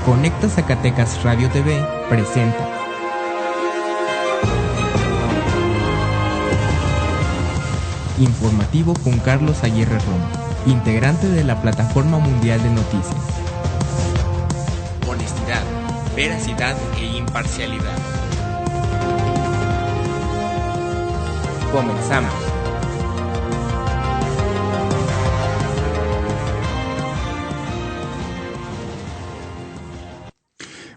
Conecta Zacatecas Radio TV presenta Informativo con Carlos Aguirre Romo, integrante de la Plataforma Mundial de Noticias. Honestidad, veracidad e imparcialidad. Comenzamos.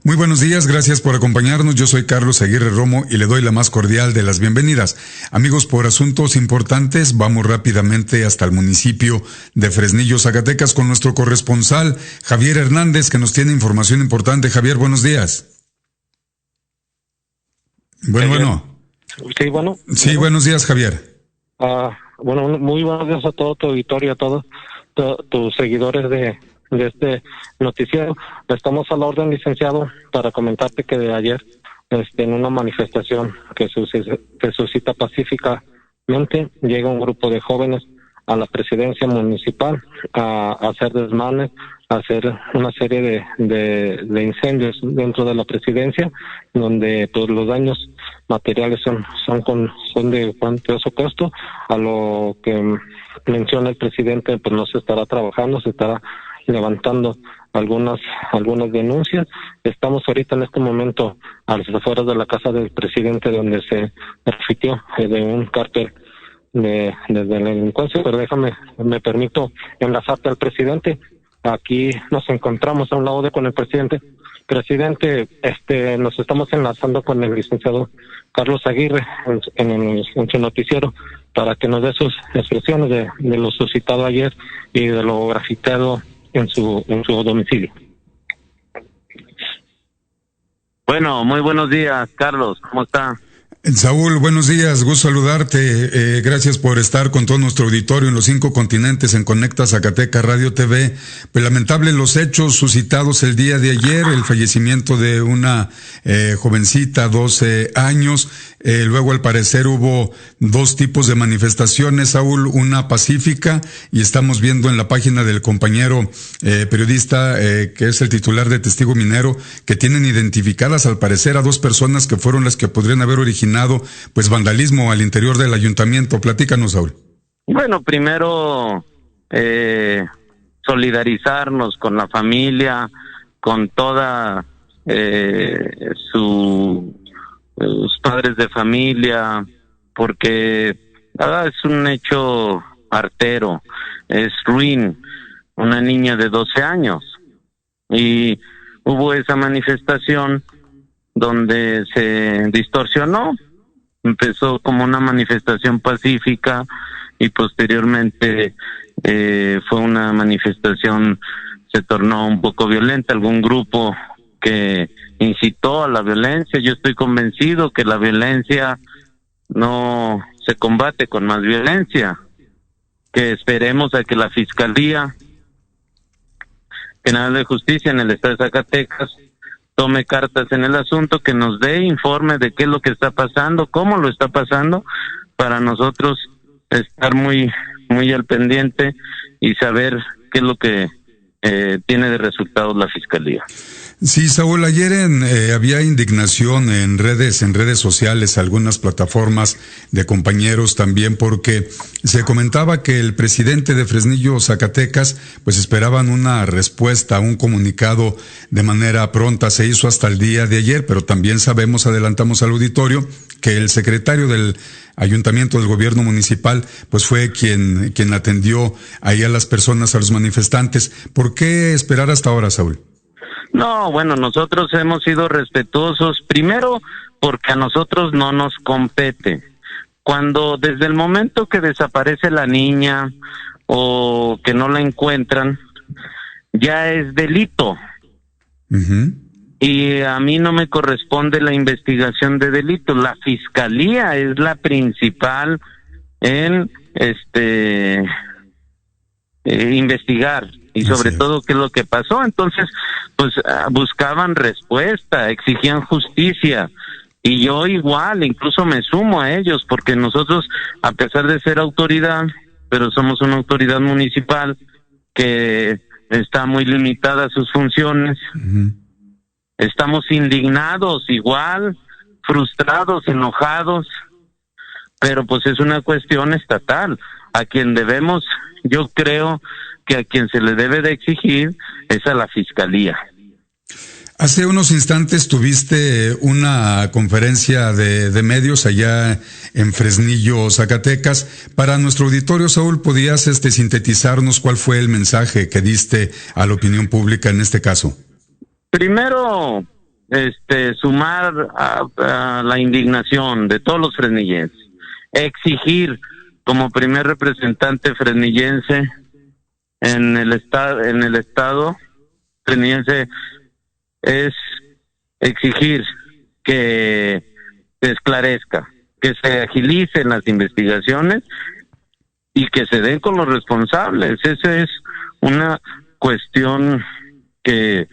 Muy buenos días, gracias por acompañarnos. Yo soy Carlos Aguirre Romo y le doy la más cordial de las bienvenidas. Amigos, por asuntos importantes, vamos rápidamente hasta el municipio de Fresnillo, Zacatecas, con nuestro corresponsal Javier Hernández, que nos tiene información importante. Javier, buenos días. Bueno. Sí, bueno. Sí, buenos días, Javier. Bueno, muy buenos días a todo tu auditorio, a todos tus seguidores de este noticiero. Estamos a la orden, licenciado, para comentarte que de ayer, en una manifestación que suscita pacíficamente, llega un grupo de jóvenes a la presidencia municipal a hacer desmanes, a hacer una serie de incendios dentro de la presidencia, donde pues los daños materiales son de cuantioso costo. A lo que menciona el presidente, pues no se estará trabajando, se estará levantando algunas denuncias. Estamos ahorita en este momento a las afueras de la casa del presidente, donde se refirió de un cártel de delincuencia, pero me permito enlazarte al presidente. Aquí nos encontramos a un lado con el presidente. Presidente, nos estamos enlazando con el licenciado Carlos Aguirre en su noticiero para que nos dé sus expresiones de lo suscitado ayer y de lo grafiteado en su domicilio. Bueno, muy buenos días, Carlos, ¿cómo está? Saúl, buenos días, gusto saludarte, gracias por estar con todo nuestro auditorio en los 5 continentes en Conecta Zacatecas Radio TV. Pues lamentable los hechos suscitados el día de ayer, el fallecimiento de una jovencita, 12 años, luego al parecer hubo 2 tipos de manifestaciones, Saúl, una pacífica, y estamos viendo en la página del compañero periodista, que es el titular de Testigo Minero, que tienen identificadas al parecer a 2 personas que fueron las que podrían haber originado pues vandalismo al interior del ayuntamiento. Platícanos, Saúl. Bueno, primero solidarizarnos con la familia, con toda sus padres de familia, porque es un hecho artero, es ruin, una niña de 12 años, y hubo esa manifestación donde se distorsionó. Empezó como una manifestación pacífica y posteriormente fue una manifestación, se tornó un poco violenta. Algún grupo que incitó a la violencia. Yo estoy convencido que la violencia no se combate con más violencia, que esperemos a que la Fiscalía General de Justicia en el estado de Zacatecas tome cartas en el asunto, que nos dé informe de qué es lo que está pasando, cómo lo está pasando, para nosotros estar muy al pendiente y saber qué es lo que tiene de resultados la Fiscalía. Sí, Saúl, ayer había indignación en redes sociales, algunas plataformas de compañeros también, porque se comentaba que el presidente de Fresnillo, Zacatecas, pues esperaban una respuesta, un comunicado de manera pronta. Se hizo hasta el día de ayer, pero también sabemos, adelantamos al auditorio, que el secretario del ayuntamiento del gobierno municipal, pues fue quien atendió ahí a las personas, a los manifestantes. ¿Por qué esperar hasta ahora, Saúl? No, bueno, nosotros hemos sido respetuosos, primero porque a nosotros no nos compete. Cuando desde el momento que desaparece la niña o que no la encuentran, ya es delito. Uh-huh. Y a mí no me corresponde la investigación de delitos. La Fiscalía es la principal en investigar. Y sobre todo qué es lo que pasó. Entonces, pues buscaban respuesta, exigían justicia, y yo igual, incluso me sumo a ellos, porque nosotros, a pesar de ser autoridad, pero somos una autoridad municipal que está muy limitada a sus funciones. Uh-huh. Estamos indignados igual, frustrados, enojados, pero pues es una cuestión estatal. A quien debemos, yo creo que a quien se le debe de exigir es a la Fiscalía. Hace unos instantes tuviste una conferencia de medios allá en Fresnillo, Zacatecas. Para nuestro auditorio, Saúl, ¿podías sintetizarnos cuál fue el mensaje que diste a la opinión pública en este caso? Primero, sumar a la indignación de todos los fresnillenses, exigir como primer representante fresnillense en el estado fresnillense, es exigir que se esclarezca, que se agilicen las investigaciones y que se den con los responsables. Esa es una cuestión que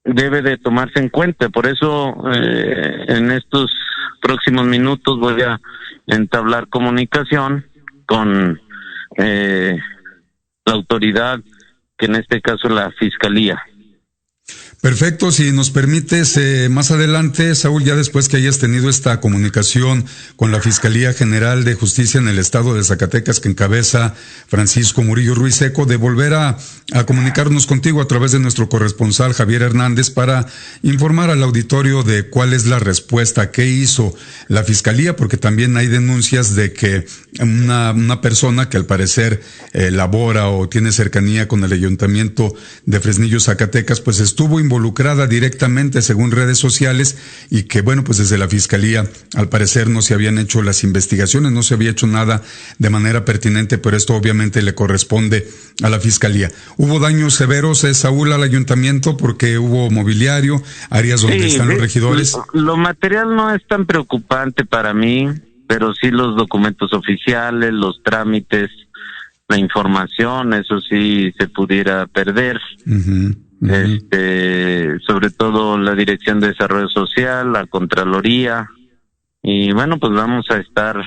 debe de tomarse en cuenta. Por eso en estos próximos minutos voy a entablar comunicación con la autoridad, que en este caso es la Fiscalía. Perfecto, si nos permites, más adelante, Saúl, ya después que hayas tenido esta comunicación con la Fiscalía General de Justicia en el estado de Zacatecas, que encabeza Francisco Murillo Ruiz Seco, de volver a comunicarnos contigo a través de nuestro corresponsal Javier Hernández para informar al auditorio de cuál es la respuesta, qué hizo la Fiscalía, porque también hay denuncias de que una persona que al parecer labora o tiene cercanía con el Ayuntamiento de Fresnillo, Zacatecas, pues estuvo involucrada directamente según redes sociales, y que bueno, pues desde la Fiscalía al parecer no se habían hecho las investigaciones, no se había hecho nada de manera pertinente, pero esto obviamente le corresponde a la Fiscalía. ¿Hubo daños severos, Saúl, al Ayuntamiento porque hubo mobiliario, áreas donde están los regidores? Lo material no es tan preocupante para mí, pero sí los documentos oficiales, los trámites, la información, eso sí se pudiera perder. Sobre todo la Dirección de Desarrollo Social, la Contraloría, y bueno, pues vamos a estar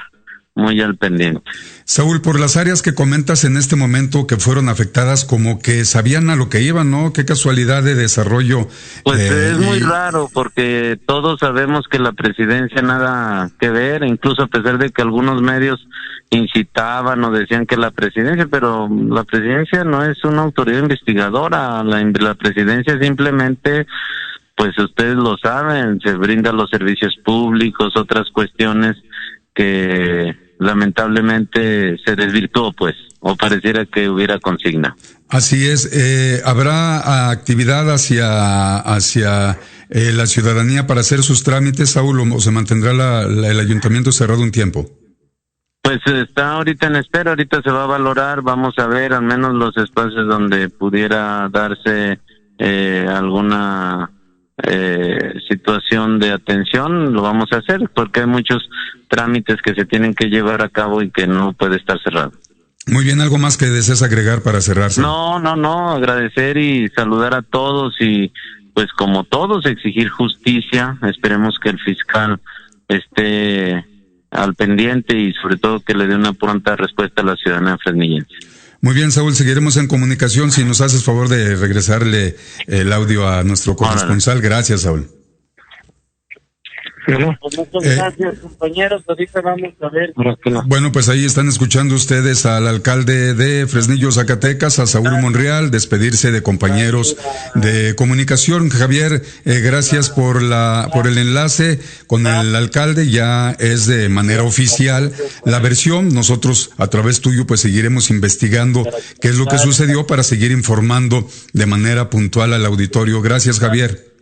muy al pendiente. Saúl, por las áreas que comentas en este momento que fueron afectadas, como que sabían a lo que iban, ¿no? Qué casualidad de desarrollo. Pues es muy raro, porque todos sabemos que la presidencia nada que ver, incluso a pesar de que algunos medios incitaban o decían que la presidencia, pero la presidencia no es una autoridad investigadora. La presidencia simplemente, pues ustedes lo saben, se brinda los servicios públicos, otras cuestiones que lamentablemente se desvirtuó, pues, o pareciera que hubiera consigna. Así es. ¿Habrá actividad hacia la ciudadanía para hacer sus trámites, Saúl, o se mantendrá el ayuntamiento cerrado un tiempo? Pues está ahorita en espera, ahorita se va a valorar, vamos a ver al menos los espacios donde pudiera darse alguna situación de atención, lo vamos a hacer, porque hay muchos trámites que se tienen que llevar a cabo y que no puede estar cerrado. Muy bien, ¿algo más que desees agregar para cerrarse? No, agradecer y saludar a todos y pues como todos exigir justicia. Esperemos que el fiscal esté al pendiente y sobre todo que le dé una pronta respuesta a la ciudadanía fresnillense. Muy bien, Saúl, seguiremos en comunicación. Si nos haces favor de regresarle el audio a nuestro corresponsal. Gracias, Saúl. Muchas gracias, compañeros. Ahorita vamos a ver. Bueno, pues ahí están escuchando ustedes al alcalde de Fresnillo, Zacatecas, a Saúl Monreal, despedirse de compañeros de comunicación. Javier, gracias por el enlace con el alcalde. Ya es de manera oficial la versión. Nosotros, a través tuyo, pues seguiremos investigando qué es lo que sucedió para seguir informando de manera puntual al auditorio. Gracias, Javier.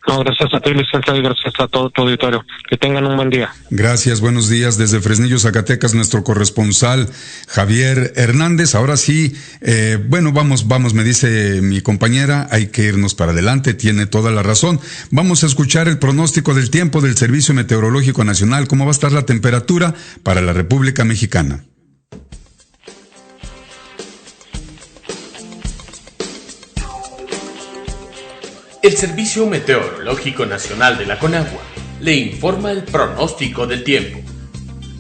No, gracias a ti, licenciado, y gracias a todo tu auditorio. Que tengan un buen día. Gracias, buenos días. Desde Fresnillo, Zacatecas, nuestro corresponsal Javier Hernández. Ahora sí, vamos, me dice mi compañera, hay que irnos para adelante, tiene toda la razón. Vamos a escuchar el pronóstico del tiempo del Servicio Meteorológico Nacional, cómo va a estar la temperatura para la República Mexicana. El Servicio Meteorológico Nacional de la Conagua le informa el pronóstico del tiempo.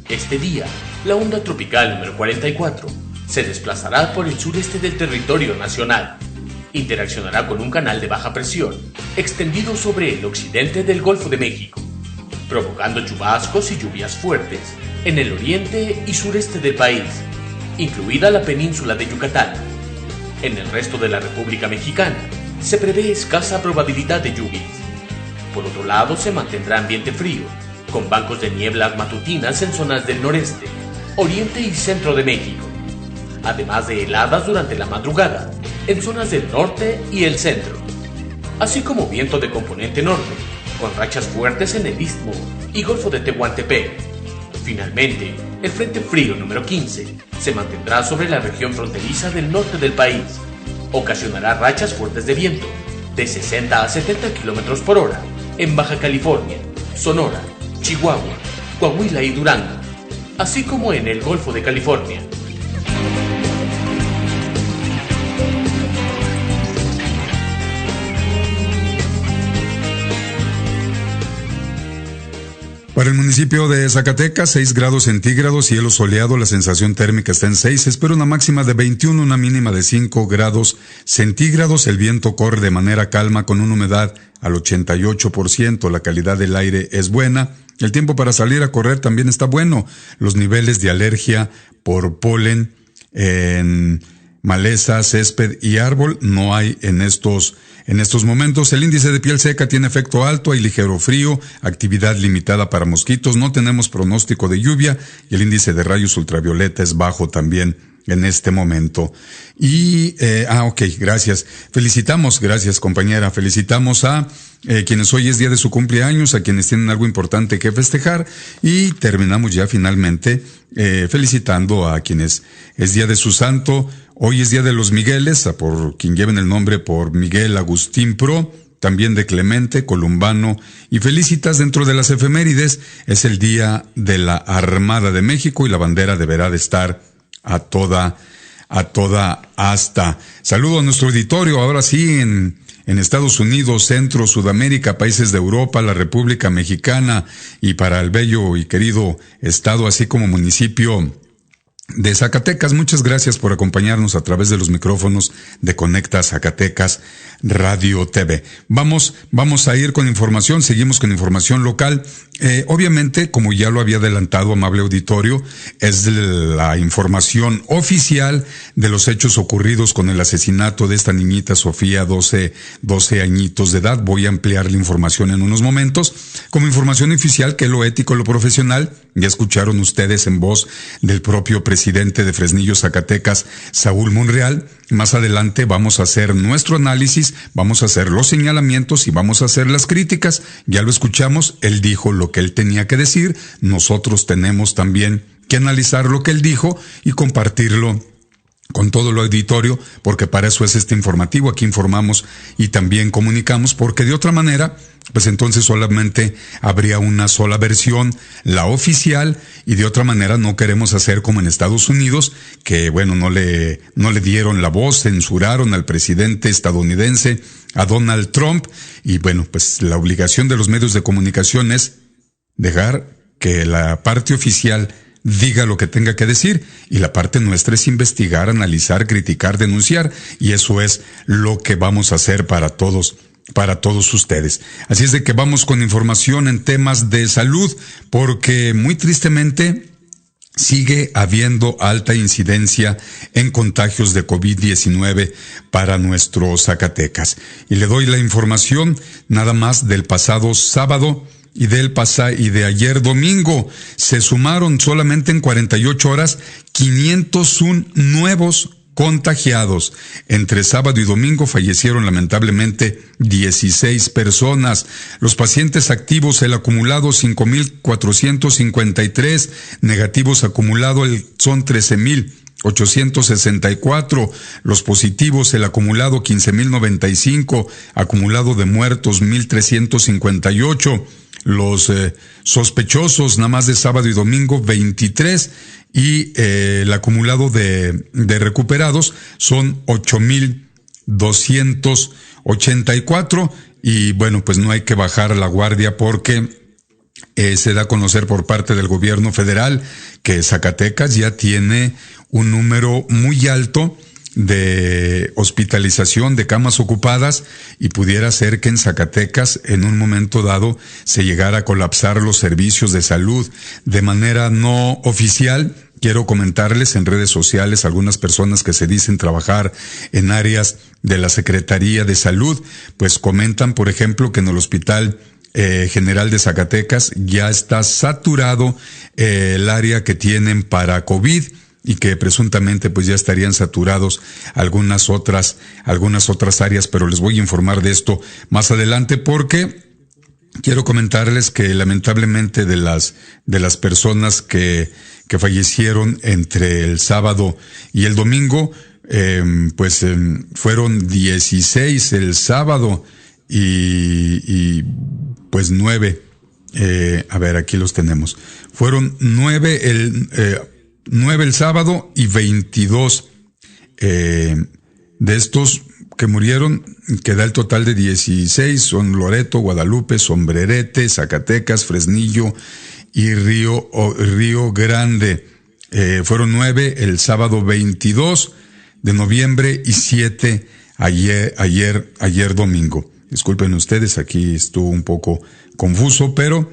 Este día, la onda tropical número 44 se desplazará por el sureste del territorio nacional. interaccionará con un canal de baja presión extendido sobre el occidente del Golfo de México, provocando chubascos y lluvias fuertes en el oriente y sureste del país, incluida la península de Yucatán. En el resto de la República Mexicana se prevé escasa probabilidad de lluvias. Por otro lado, se mantendrá ambiente frío, con bancos de nieblas matutinas en zonas del noreste, oriente y centro de México, además de heladas durante la madrugada en zonas del norte y el centro, así como viento de componente norte, con rachas fuertes en el Istmo y Golfo de Tehuantepec. Finalmente, el Frente Frío número 15 se mantendrá sobre la región fronteriza del norte del país. Ocasionará rachas fuertes de viento de 60 a 70 kilómetros por hora en Baja California, Sonora, Chihuahua, Coahuila y Durango, así como en el Golfo de California. Para el municipio de Zacatecas, 6 grados centígrados, cielo soleado, la sensación térmica está en 6, espera una máxima de 21, una mínima de 5 grados centígrados, el viento corre de manera calma con una humedad al 88%, la calidad del aire es buena, el tiempo para salir a correr también está bueno, los niveles de alergia por polen en maleza, césped y árbol no hay en estos momentos. El índice de piel seca tiene efecto alto, hay ligero frío, actividad limitada para mosquitos, no tenemos pronóstico de lluvia y el índice de rayos ultravioleta es bajo también en este momento. Y, gracias. Gracias compañera, felicitamos a quienes hoy es día de su cumpleaños, a quienes tienen algo importante que festejar y terminamos ya finalmente felicitando a quienes es día de su santo. Hoy es día de los Migueles, por quien lleven el nombre por Miguel Agustín Pro, también de Clemente, Columbano y Felicitas. Dentro de las efemérides es el día de la Armada de México y la bandera deberá de estar a toda asta. Saludo a nuestro auditorio, ahora sí, en Estados Unidos, Centro, Sudamérica, países de Europa, la República Mexicana y para el bello y querido estado, así como municipio de Zacatecas. Muchas gracias por acompañarnos a través de los micrófonos de Conecta Zacatecas Radio TV. Vamos a ir con información, seguimos con información local. Obviamente, como ya lo había adelantado, amable auditorio, es la información oficial de los hechos ocurridos con el asesinato de esta niñita Sofía, 12 añitos de edad. Voy a ampliar la información en unos momentos. Como información oficial, que lo ético, lo profesional, ya escucharon ustedes en voz del propio presidente de Fresnillo, Zacatecas, Saúl Monreal. Más adelante vamos a hacer nuestro análisis, vamos a hacer los señalamientos y vamos a hacer las críticas. Ya lo escuchamos, él dijo lo que él tenía que decir, nosotros tenemos también que analizar lo que él dijo y compartirlo con todo el auditorio, porque para eso es este informativo. Aquí informamos y también comunicamos, porque de otra manera, pues entonces solamente habría una sola versión, la oficial, y de otra manera no queremos hacer como en Estados Unidos, que bueno, no le dieron la voz, censuraron al presidente estadounidense, a Donald Trump, y bueno, pues la obligación de los medios de comunicación es dejar que la parte oficial diga lo que tenga que decir, y la parte nuestra es investigar, analizar, criticar, denunciar, y eso es lo que vamos a hacer para todos ustedes. Así es de que vamos con información en temas de salud, porque muy tristemente sigue habiendo alta incidencia en contagios de COVID-19 para nuestros Zacatecas. Y le doy la información nada más del pasado sábado y de ayer domingo. Se sumaron solamente en 48 horas 501 nuevos contagiados. Entre sábado y domingo fallecieron lamentablemente 16 personas. Los pacientes activos, el acumulado 5,453, negativos acumulado son 13,864, los positivos, el acumulado 15,095, acumulado de muertos 1,358, los sospechosos nada más de sábado y domingo 23, y el acumulado de recuperados son 8,284, y bueno, pues no hay que bajar la guardia, porque se da a conocer por parte del gobierno federal que Zacatecas ya tiene un número muy alto de hospitalización, de camas ocupadas, y pudiera ser que en Zacatecas en un momento dado se llegara a colapsar los servicios de salud. De manera no oficial, quiero comentarles en redes sociales algunas personas que se dicen trabajar en áreas de la Secretaría de Salud, pues comentan, por ejemplo, que en el Hospital General de Zacatecas ya está saturado el área que tienen para COVID, y que presuntamente pues ya estarían saturados algunas otras áreas, pero les voy a informar de esto más adelante, porque quiero comentarles que lamentablemente de las personas que fallecieron entre el sábado y el domingo, fueron 16 el sábado y pues 9, aquí los tenemos. Fueron 9 el sábado y 22 de estos que murieron, que da el total de 16, son Loreto, Guadalupe, Sombrerete, Zacatecas, Fresnillo y Río Grande. Fueron 9 el sábado 22 de noviembre y 7 ayer domingo. Disculpen ustedes, aquí estuvo un poco confuso, pero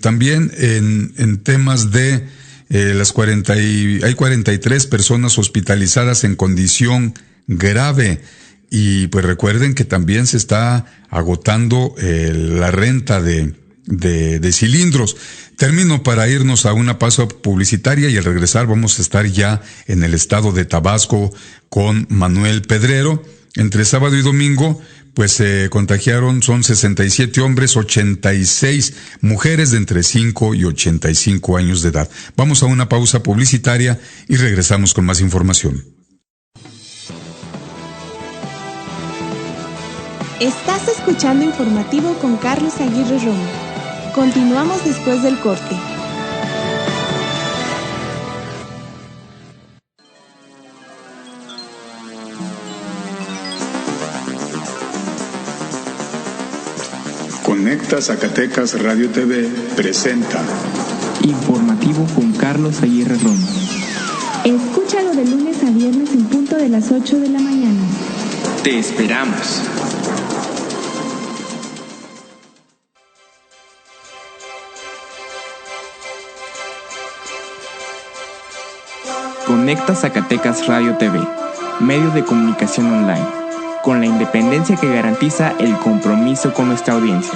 también en temas de hay 43 personas hospitalizadas en condición grave, y pues recuerden que también se está agotando la renta de cilindros. Termino para irnos a una pausa publicitaria, y al regresar vamos a estar ya en el estado de Tabasco con Manuel Pedrero. Entre sábado y domingo pues se contagiaron, son 67 hombres, 86 mujeres de entre 5 y 85 años de edad. Vamos a una pausa publicitaria y regresamos con más información. Estás escuchando Informativo con Carlos Aguirre Romo. Continuamos después del corte. Conecta Zacatecas Radio TV presenta Informativo con Carlos Aguirre Romo. Escúchalo de lunes a viernes en punto de las 8 de la mañana. Te esperamos. Conecta Zacatecas Radio TV, medio de comunicación online, con la independencia que garantiza el compromiso con nuestra audiencia.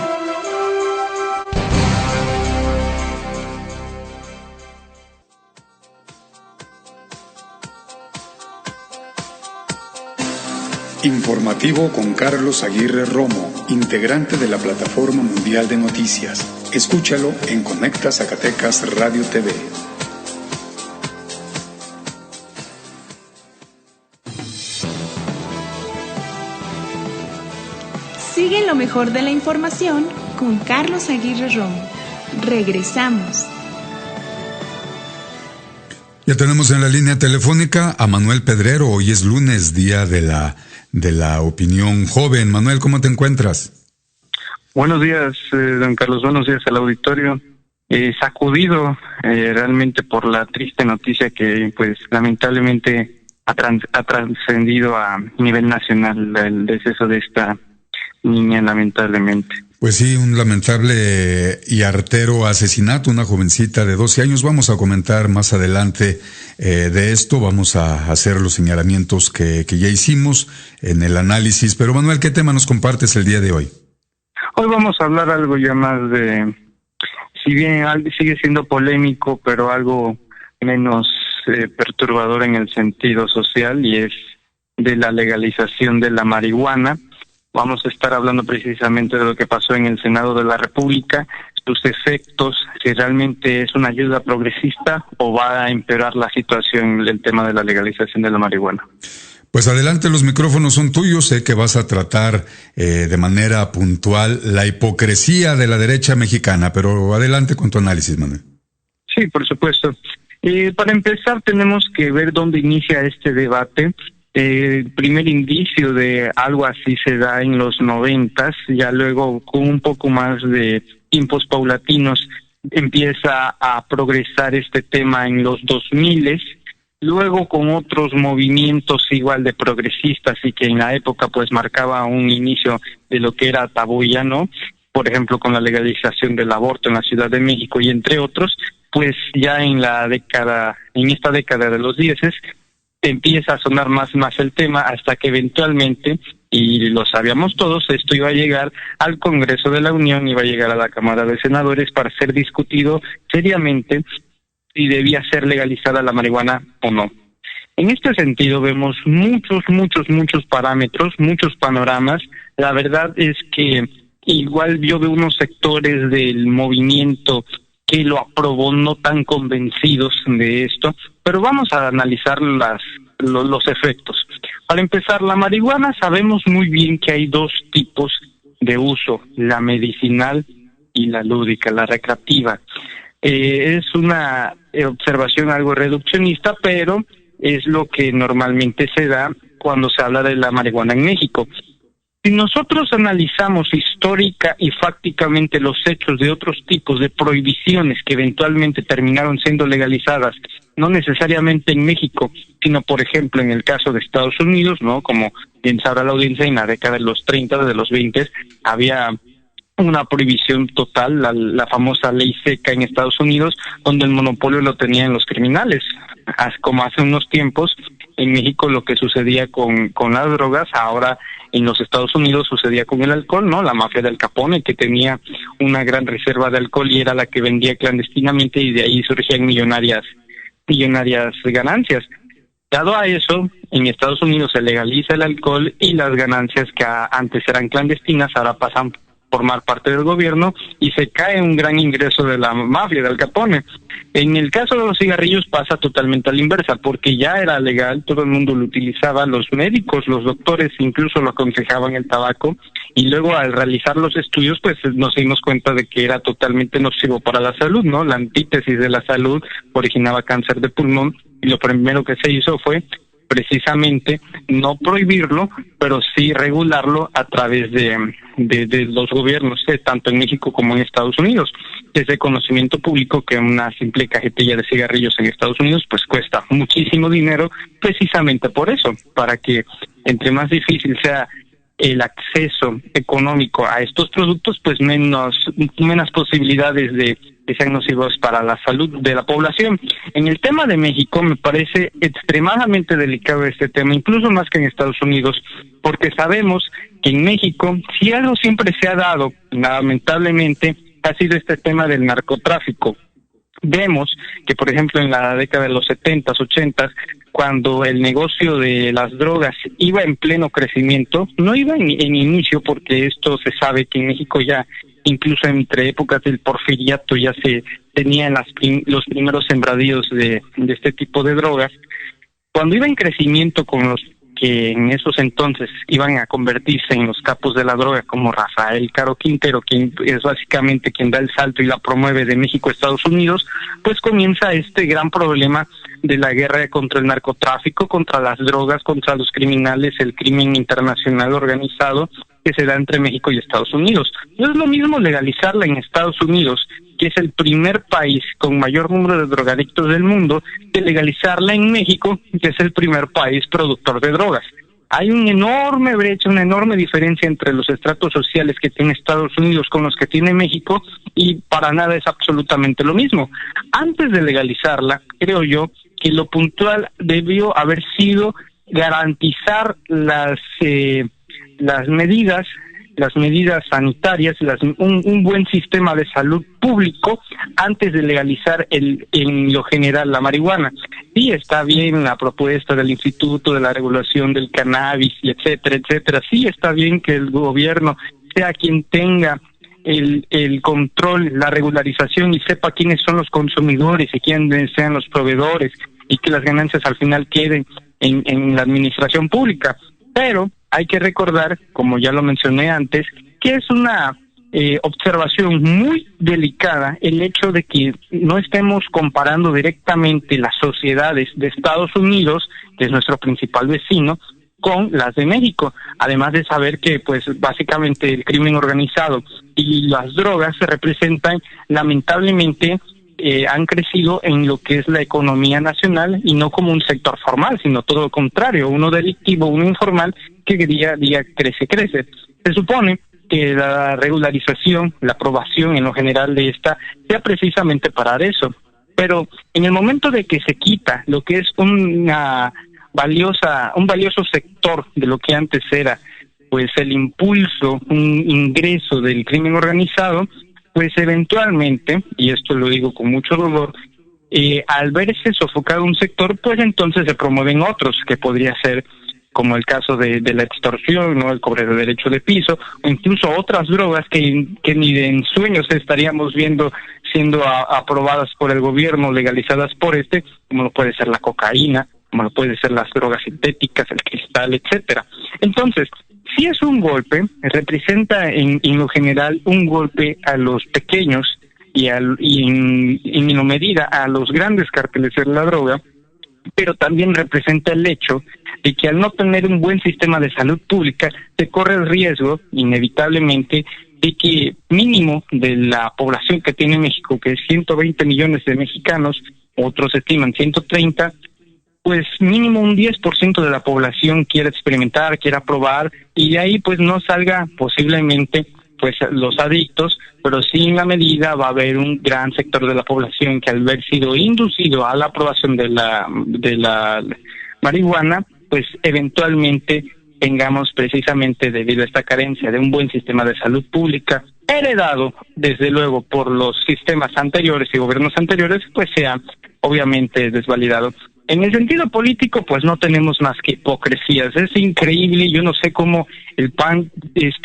Informativo con Carlos Aguirre Romo, integrante de la Plataforma Mundial de Noticias. Escúchalo en Conecta Zacatecas Radio TV. Sigue lo mejor de la información con Carlos Aguirre Romo. Regresamos. Ya tenemos en la línea telefónica a Manuel Pedrero. Hoy es lunes, día de la opinión joven. Manuel, ¿cómo te encuentras? Buenos días, don Carlos. Buenos días al auditorio. Sacudido realmente por la triste noticia que, pues, lamentablemente ha trascendido a nivel nacional, el deceso de esta niña, lamentablemente. Pues sí, un lamentable y artero asesinato, una jovencita de 12 años. Vamos a comentar más adelante de esto, vamos a hacer los señalamientos que ya hicimos en el análisis. Pero Manuel, ¿qué tema nos compartes el día de hoy? Hoy vamos a hablar algo ya más de, si bien sigue siendo polémico, pero algo menos perturbador en el sentido social, y es de la legalización de la marihuana. Vamos a estar hablando precisamente de lo que pasó en el Senado de la República, sus efectos, si realmente es una ayuda progresista o va a empeorar la situación el tema de la legalización de la marihuana. Pues adelante, los micrófonos son tuyos. Sé que vas a tratar de manera puntual la hipocresía de la derecha mexicana, pero adelante con tu análisis, Manuel. Sí, por supuesto. Para empezar, tenemos que ver dónde inicia este debate. El primer indicio de algo así se da en los 90s, ya luego con un poco más de tiempos paulatinos empieza a progresar este tema en los 2000s, luego con otros movimientos igual de progresistas y que en la época pues marcaba un inicio de lo que era tabú ya, ¿no? Por ejemplo, con la legalización del aborto en la Ciudad de México y entre otros, pues ya en esta década de los 10 empieza a sonar más el tema hasta que eventualmente, y lo sabíamos todos, esto iba a llegar al Congreso de la Unión, iba a llegar a la Cámara de Senadores para ser discutido seriamente si debía ser legalizada la marihuana o no. En este sentido vemos muchos parámetros, muchos panoramas. La verdad es que igual yo veo unos sectores del movimiento que lo aprobó no tan convencidos de esto, pero vamos a analizar los efectos. Para empezar, la marihuana sabemos muy bien que hay dos tipos de uso, la medicinal y la lúdica, la recreativa. Es una observación algo reduccionista, pero es lo que normalmente se da cuando se habla de la marihuana en México. Si nosotros analizamos histórica y fácticamente los hechos de otros tipos de prohibiciones que eventualmente terminaron siendo legalizadas, no necesariamente en México, sino por ejemplo en el caso de Estados Unidos, ¿no? Como bien sabrá la audiencia, en la década de los 30, de los 20, había una prohibición total, la famosa ley seca en Estados Unidos, donde el monopolio lo tenían los criminales. Como hace unos tiempos, en México lo que sucedía con las drogas, ahora en los Estados Unidos sucedía con el alcohol, ¿no? La mafia de Al Capone, que tenía una gran reserva de alcohol y era la que vendía clandestinamente, y de ahí surgían millonarias ganancias. Dado a eso, en Estados Unidos se legaliza el alcohol y las ganancias que antes eran clandestinas ahora pasan a formar parte del gobierno y se cae un gran ingreso de la mafia de Al Capone. En el caso de los cigarrillos pasa totalmente a la inversa, porque ya era legal, todo el mundo lo utilizaba, los médicos, los doctores incluso lo aconsejaban el tabaco, y luego al realizar los estudios pues nos dimos cuenta de que era totalmente nocivo para la salud, ¿no? La antítesis de la salud originaba cáncer de pulmón, y lo primero que se hizo fue precisamente no prohibirlo, pero sí regularlo a través de los gobiernos, tanto en México como en Estados Unidos. Es de conocimiento público que una simple cajetilla de cigarrillos en Estados Unidos pues cuesta muchísimo dinero, precisamente por eso, para que entre más difícil sea el acceso económico a estos productos, pues menos posibilidades de que sean nocivos para la salud de la población. En el tema de México me parece extremadamente delicado este tema, incluso más que en Estados Unidos, porque sabemos que en México, si algo siempre se ha dado, lamentablemente, ha sido este tema del narcotráfico. Vemos que, por ejemplo, en la década de los 70s, 80s, cuando el negocio de las drogas iba en pleno crecimiento, no iba en inicio, porque esto se sabe que en México ya, incluso entre épocas del porfiriato, ya se tenían los primeros sembradíos de este tipo de drogas. Cuando iba en crecimiento con los que en esos entonces iban a convertirse en los capos de la droga, como Rafael Caro Quintero, quien es básicamente quien da el salto y la promueve de México a Estados Unidos, pues comienza este gran problema de la guerra contra el narcotráfico, contra las drogas, contra los criminales, el crimen internacional organizado que se da entre México y Estados Unidos. No es lo mismo legalizarla en Estados Unidos, que es el primer país con mayor número de drogadictos del mundo, que legalizarla en México, que es el primer país productor de drogas. Hay una enorme brecha, una enorme diferencia entre los estratos sociales que tiene Estados Unidos con los que tiene México, y para nada es absolutamente lo mismo. Antes de legalizarla, creo yo que lo puntual debió haber sido garantizar las medidas sanitarias, un buen sistema de salud público antes de legalizar en lo general la marihuana. Sí, está bien la propuesta del Instituto de la Regulación del Cannabis, y etcétera. Sí, está bien que el gobierno sea quien tenga el control, la regularización, y sepa quiénes son los consumidores y quiénes sean los proveedores, y que las ganancias al final queden en la administración pública. Pero hay que recordar, como ya lo mencioné antes, que es una observación muy delicada el hecho de que no estemos comparando directamente las sociedades de Estados Unidos, que es nuestro principal vecino, con las de México, además de saber que pues básicamente el crimen organizado y las drogas se representan lamentablemente han crecido en lo que es la economía nacional y no como un sector formal, sino todo lo contrario, uno delictivo, uno informal que día a día crece. Se supone que la regularización, la aprobación en lo general de esta sea precisamente para eso. Pero en el momento de que se quita lo que es un valioso sector de lo que antes era, pues el impulso, un ingreso del crimen organizado, pues eventualmente, y esto lo digo con mucho dolor, al verse sofocado un sector, pues entonces se promueven otros, que podría ser como el caso de la extorsión, ¿no? El cobre de derecho de piso, o incluso otras drogas que ni en sueños estaríamos viendo siendo aprobadas por el gobierno, legalizadas por como lo puede ser la cocaína, como lo puede ser las drogas sintéticas, el cristal, etcétera. Entonces, si es un golpe, representa en lo general un golpe a los pequeños y en menor medida a los grandes cárteles de la droga, pero también representa el hecho de que al no tener un buen sistema de salud pública se corre el riesgo, inevitablemente, de que mínimo de la población que tiene México, que es 120 millones de mexicanos, otros estiman 130, pues mínimo un 10% de la población quiera experimentar, quiera probar, y de ahí pues no salga posiblemente pues los adictos, pero sí en la medida va a haber un gran sector de la población que al haber sido inducido a la aprobación de la marihuana, pues eventualmente tengamos precisamente debido a esta carencia de un buen sistema de salud pública, heredado desde luego por los sistemas anteriores y gobiernos anteriores, pues sea obviamente desvalidado. En el sentido político, pues no tenemos más que hipocresías. Es increíble, yo no sé cómo el PAN,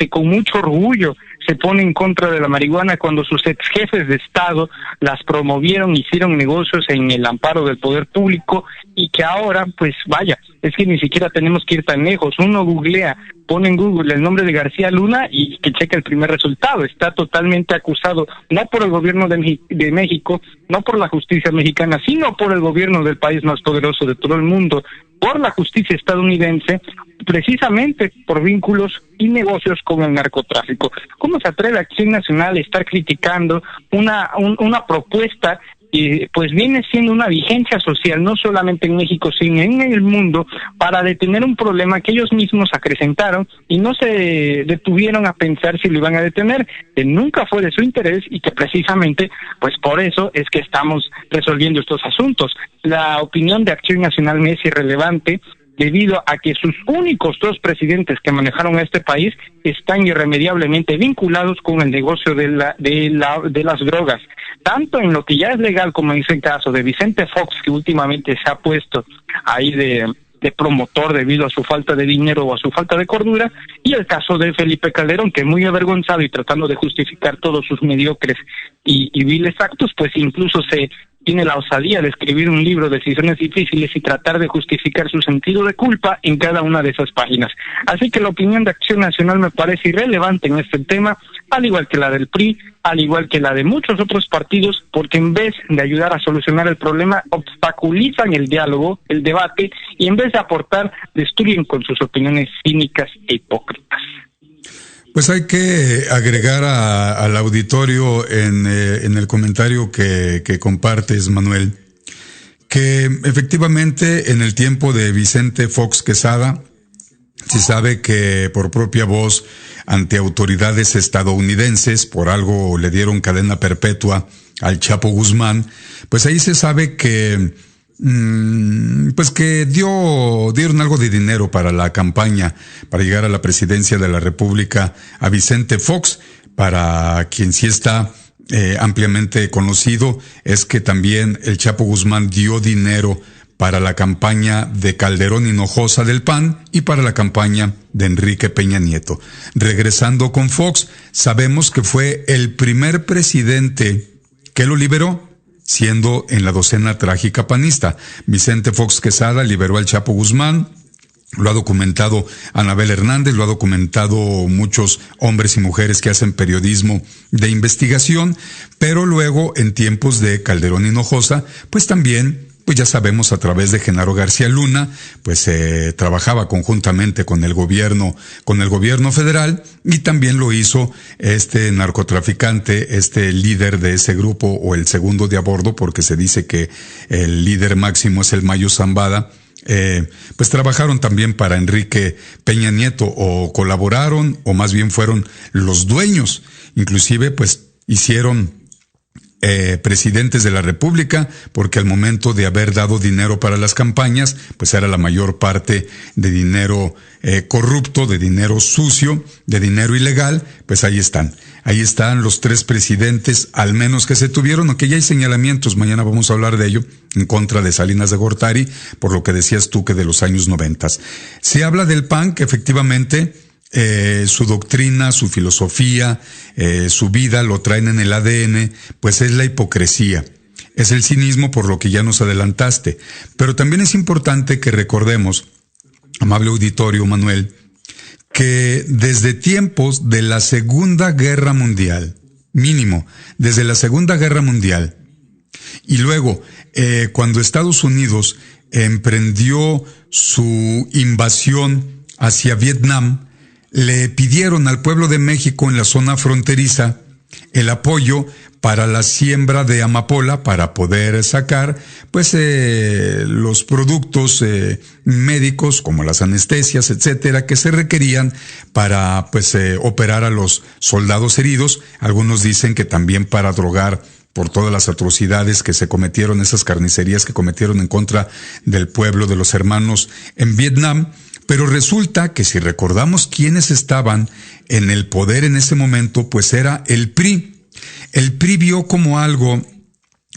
con mucho orgullo, se pone en contra de la marihuana cuando sus ex jefes de Estado las promovieron, hicieron negocios en el amparo del poder público, y que ahora, pues vaya, es que ni siquiera tenemos que ir tan lejos. Uno googlea, pone en Google el nombre de García Luna y que checa el primer resultado. Está totalmente acusado, no por el gobierno de México, no por la justicia mexicana, sino por el gobierno del país más poderoso de todo el mundo, por la justicia estadounidense, precisamente por vínculos y negocios con el narcotráfico. ¿Cómo se atreve Acción Nacional a estar criticando una propuesta que pues viene siendo una vigencia social, no solamente en México, sino en el mundo, para detener un problema que ellos mismos acrecentaron y no se detuvieron a pensar si lo iban a detener, que nunca fue de su interés y que precisamente pues por eso es que estamos resolviendo estos asuntos? La opinión de Acción Nacional me es irrelevante, debido a que sus únicos dos presidentes que manejaron a este país están irremediablemente vinculados con el negocio de las drogas, tanto en lo que ya es legal, como en ese caso de Vicente Fox, que últimamente se ha puesto ahí de promotor debido a su falta de dinero o a su falta de cordura, y el caso de Felipe Calderón, que muy avergonzado y tratando de justificar todos sus mediocres y viles actos, pues incluso tiene la osadía de escribir un libro de decisiones difíciles y tratar de justificar su sentido de culpa en cada una de esas páginas. Así que la opinión de Acción Nacional me parece irrelevante en este tema, al igual que la del PRI, al igual que la de muchos otros partidos, porque en vez de ayudar a solucionar el problema, obstaculizan el diálogo, el debate, y en vez de aportar, destruyen con sus opiniones cínicas e hipócritas. Pues hay que agregar al auditorio en el comentario que compartes, Manuel, que efectivamente en el tiempo de Vicente Fox Quesada se sabe que por propia voz ante autoridades estadounidenses, por algo le dieron cadena perpetua al Chapo Guzmán, pues ahí se sabe que pues que dieron algo de dinero para la campaña, para llegar a la presidencia de la República a Vicente Fox. Para quien sí está ampliamente conocido, es que también el Chapo Guzmán dio dinero para la campaña de Calderón Hinojosa del PAN y para la campaña de Enrique Peña Nieto. Regresando con Fox, sabemos que fue el primer presidente que lo liberó, siendo en la docena trágica panista. Vicente Fox Quesada liberó al Chapo Guzmán, lo ha documentado Anabel Hernández, lo ha documentado muchos hombres y mujeres que hacen periodismo de investigación, pero luego en tiempos de Calderón Hinojosa, pues también pues ya sabemos a través de Genaro García Luna, pues trabajaba conjuntamente con el gobierno federal, y también lo hizo este narcotraficante, este líder de ese grupo, o el segundo de a bordo, porque se dice que el líder máximo es el Mayo Zambada. Pues trabajaron también para Enrique Peña Nieto, o colaboraron, o más bien fueron los dueños. Inclusive pues hicieron presidentes de la República, porque al momento de haber dado dinero para las campañas, pues era la mayor parte de dinero corrupto, de dinero sucio, de dinero ilegal. Pues ahí están los 3 presidentes, al menos que se tuvieron, aunque ya hay señalamientos, mañana vamos a hablar de ello, en contra de Salinas de Gortari, por lo que decías tú que de los años 90. Se habla del PAN, que efectivamente su doctrina, su filosofía, su vida lo traen en el ADN, pues es la hipocresía, es el cinismo, por lo que ya nos adelantaste. Pero también es importante que recordemos, amable auditorio, Manuel, que desde tiempos de la Segunda Guerra Mundial, mínimo, desde la Segunda Guerra Mundial, y luego cuando Estados Unidos emprendió su invasión hacia Vietnam, le pidieron al pueblo de México en la zona fronteriza el apoyo para la siembra de amapola, para poder sacar pues los productos médicos como las anestesias, etcétera, que se requerían para pues operar a los soldados heridos. Algunos dicen que también para drogar, por todas las atrocidades que se cometieron, esas carnicerías que cometieron en contra del pueblo, de los hermanos en Vietnam. Pero resulta que si recordamos quiénes estaban en el poder en ese momento, pues era el PRI. El PRI vio como algo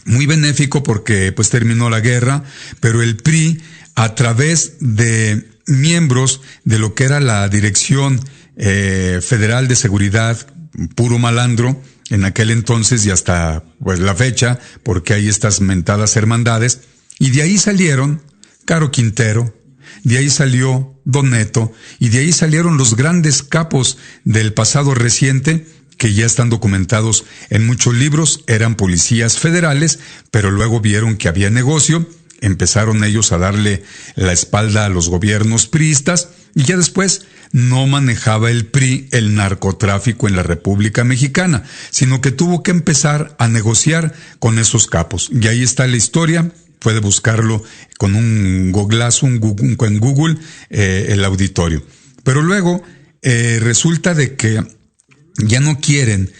muy benéfico, porque pues terminó la guerra, pero el PRI, a través de miembros de lo que era la Dirección Federal de Seguridad, puro malandro, en aquel entonces y hasta pues la fecha, porque hay estas mentadas hermandades, y de ahí salieron Caro Quintero, de ahí salió Don Neto, y de ahí salieron los grandes capos del pasado reciente, que ya están documentados en muchos libros. Eran policías federales, pero luego vieron que había negocio, empezaron ellos a darle la espalda a los gobiernos priistas, y ya después no manejaba el PRI el narcotráfico en la República Mexicana, sino que tuvo que empezar a negociar con esos capos. Y ahí está la historia. Puede buscarlo con un googlazo, en Google, el auditorio. Pero luego resulta de que ya no quieren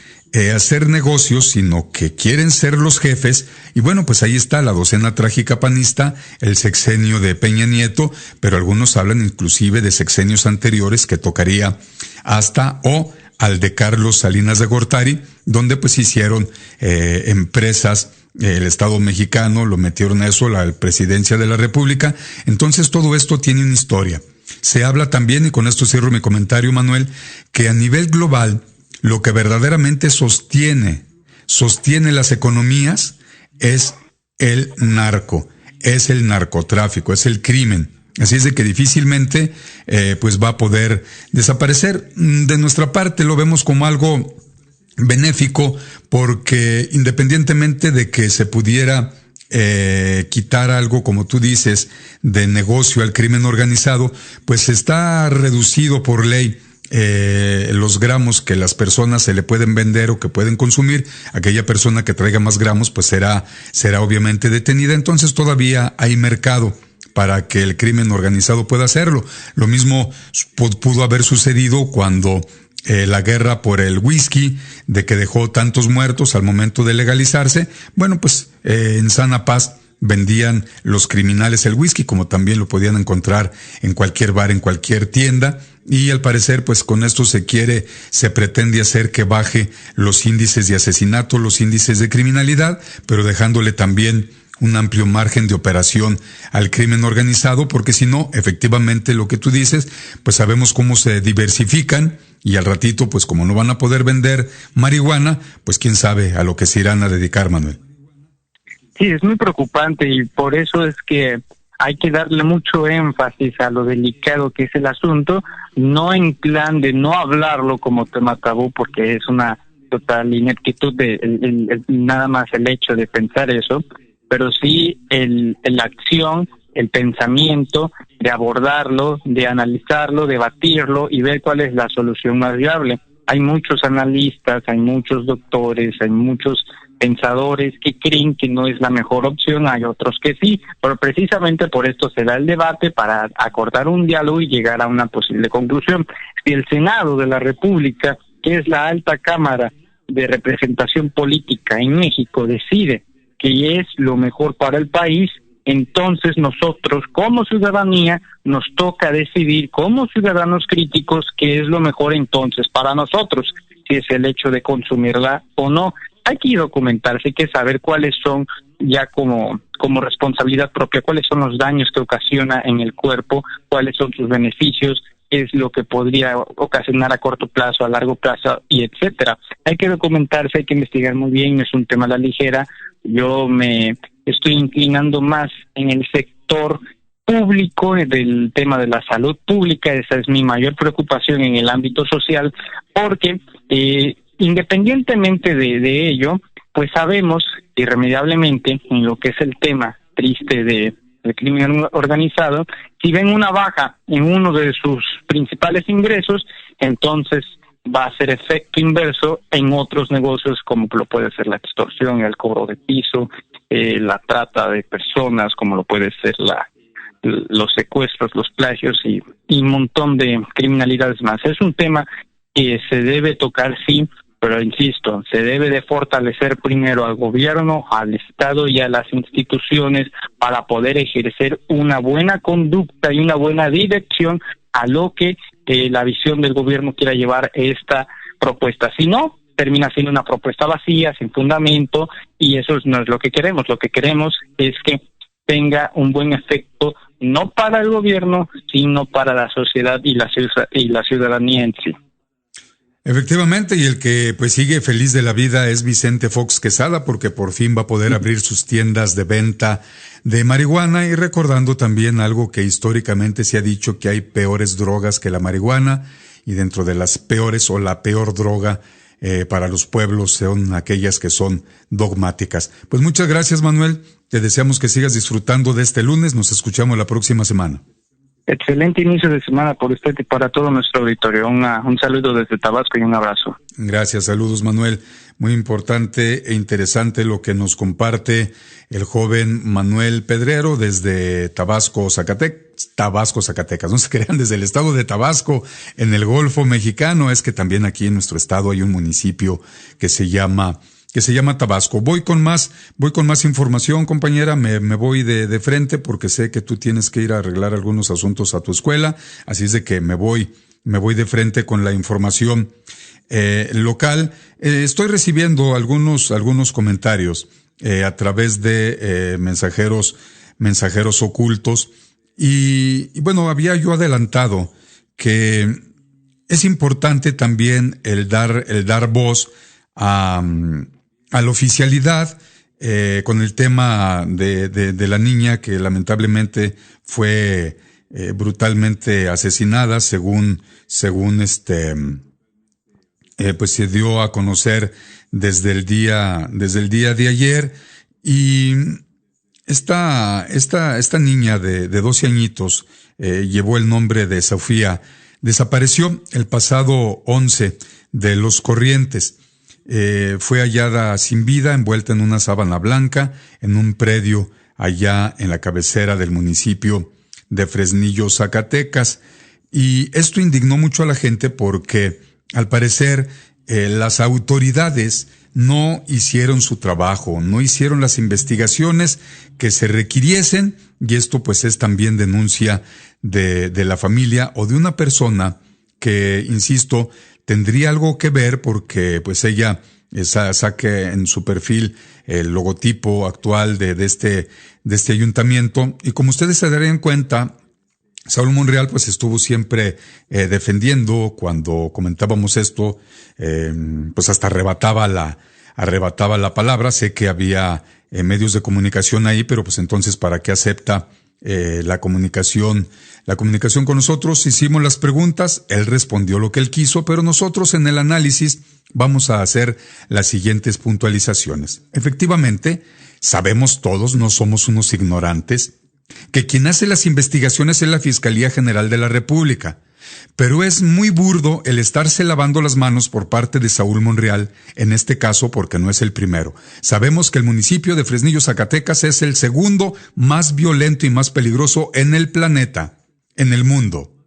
hacer negocios, sino que quieren ser los jefes. Y bueno, pues ahí está la docena trágica panista, el sexenio de Peña Nieto, pero algunos hablan inclusive de sexenios anteriores que tocaría hasta o al de Carlos Salinas de Gortari, donde pues hicieron empresas. El Estado mexicano lo metieron a eso, la presidencia de la República. Entonces todo esto tiene una historia. Se habla también, y con esto cierro mi comentario, Manuel, que a nivel global lo que verdaderamente sostiene las economías es el narco, es el narcotráfico, es el crimen. Así es de que difícilmente pues va a poder desaparecer. De nuestra parte lo vemos como algo benéfico, porque independientemente de que se pudiera quitar algo, como tú dices, de negocio al crimen organizado, pues está reducido por ley los gramos que las personas se le pueden vender o que pueden consumir. Aquella persona que traiga más gramos pues será obviamente detenida. Entonces todavía hay mercado para que el crimen organizado pueda hacerlo. Lo mismo pudo haber sucedido cuando la guerra por el whisky, de que dejó tantos muertos al momento de legalizarse. Bueno, pues en sana paz vendían los criminales el whisky, como también lo podían encontrar en cualquier bar, en cualquier tienda. Y al parecer, pues con esto se pretende hacer que baje los índices de asesinato, los índices de criminalidad, pero dejándole también un amplio margen de operación al crimen organizado, porque si no, efectivamente lo que tú dices, pues sabemos cómo se diversifican, y al ratito, pues como no van a poder vender marihuana, pues quién sabe a lo que se irán a dedicar, Manuel. Sí, es muy preocupante, y por eso es que hay que darle mucho énfasis a lo delicado que es el asunto, no en plan de no hablarlo como tema tabú, porque es una total ineptitud de nada más el hecho de pensar eso, pero sí la acción, el pensamiento de abordarlo, de analizarlo, debatirlo y ver cuál es la solución más viable. Hay muchos analistas, hay muchos doctores, hay muchos pensadores que creen que no es la mejor opción, hay otros que sí, pero precisamente por esto se da el debate para acordar un diálogo y llegar a una posible conclusión. Si el Senado de la República, que es la alta cámara de representación política en México, decide que es lo mejor para el país, entonces nosotros como ciudadanía nos toca decidir como ciudadanos críticos qué es lo mejor entonces para nosotros, si es el hecho de consumirla o no. Hay que documentarse, hay que saber cuáles son ya como responsabilidad propia, cuáles son los daños que ocasiona en el cuerpo, cuáles son sus beneficios, qué es lo que podría ocasionar a corto plazo, a largo plazo, y etcétera. Hay que documentarse, hay que investigar muy bien, no es un tema a la ligera. Yo me estoy inclinando más en el sector público del tema de la salud pública. Esa es mi mayor preocupación en el ámbito social, porque independientemente de ello, pues sabemos irremediablemente en lo que es el tema triste del crimen organizado, si ven una baja en uno de sus principales ingresos, entonces va a ser efecto inverso en otros negocios como lo puede ser la extorsión, el cobro de piso, la trata de personas, como lo puede ser los secuestros, los plagios y un montón de criminalidades más. Es un tema que se debe tocar, sí, pero insisto, se debe de fortalecer primero al gobierno, al Estado y a las instituciones para poder ejercer una buena conducta y una buena dirección a lo que la visión del gobierno quiera llevar esta propuesta. Si no, termina siendo una propuesta vacía, sin fundamento, y eso no es lo que queremos. Lo que queremos es que tenga un buen efecto, no para el gobierno, sino para la sociedad y la ciudadanía en sí. Efectivamente, y el que pues sigue feliz de la vida es Vicente Fox Quesada, porque por fin va a poder abrir sus tiendas de venta de marihuana, y recordando también algo que históricamente se ha dicho, que hay peores drogas que la marihuana, y dentro de las peores o la peor droga para los pueblos son aquellas que son dogmáticas. Pues muchas gracias, Manuel, te deseamos que sigas disfrutando de este lunes, nos escuchamos la próxima semana. Excelente inicio de semana por usted y para todo nuestro auditorio. Un saludo desde Tabasco y un abrazo. Gracias, saludos, Manuel. Muy importante e interesante lo que nos comparte el joven Manuel Pedrero desde Tabasco, Zacatecas. No se crean, desde el estado de Tabasco, en el Golfo Mexicano. Es que también aquí en nuestro estado hay un municipio que se llama Tabasco. Voy con más información, compañera, me voy de frente porque sé que tú tienes que ir a arreglar algunos asuntos a tu escuela, así es de que me voy de frente con la información local. Estoy recibiendo algunos comentarios a través de mensajeros ocultos, y bueno, había yo adelantado que es importante también el dar voz a la oficialidad con el tema de la niña que lamentablemente fue brutalmente asesinada, según pues se dio a conocer desde el día de ayer. Y esta niña de 12 añitos llevó el nombre de Sofía. Desapareció el pasado 11 de los Corrientes. Fue hallada sin vida, envuelta en una sábana blanca, en un predio allá en la cabecera del municipio de Fresnillo, Zacatecas. Y esto indignó mucho a la gente porque, al parecer, las autoridades no hicieron su trabajo, no hicieron las investigaciones que se requiriesen, y esto pues es también denuncia de la familia o de una persona que, insisto, tendría algo que ver porque pues ella saque en su perfil el logotipo actual de este ayuntamiento. Y como ustedes se darían cuenta, Saúl Monreal pues estuvo siempre defendiendo. Cuando comentábamos esto, pues hasta arrebataba la palabra. Sé que había medios de comunicación ahí, pero pues entonces ¿para qué acepta la comunicación con nosotros? Hicimos las preguntas, él respondió lo que él quiso, pero nosotros en el análisis vamos a hacer las siguientes puntualizaciones. Efectivamente, Sabemos todos, no somos unos ignorantes, que quien hace las investigaciones es la Fiscalía General de la República. Pero es muy burdo el estarse lavando las manos por parte de Saúl Monreal, en este caso porque no es el primero. Sabemos que el municipio de Fresnillo, Zacatecas, es el segundo más violento y más peligroso en el planeta, en el mundo.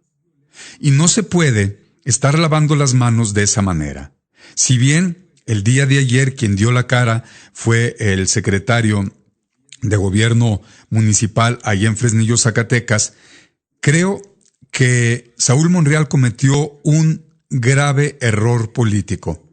Y no se puede estar lavando las manos de esa manera. Si bien el día de ayer quien dio la cara fue el secretario de Gobierno Municipal allá en Fresnillo, Zacatecas, creo que Saúl Monreal cometió un grave error político,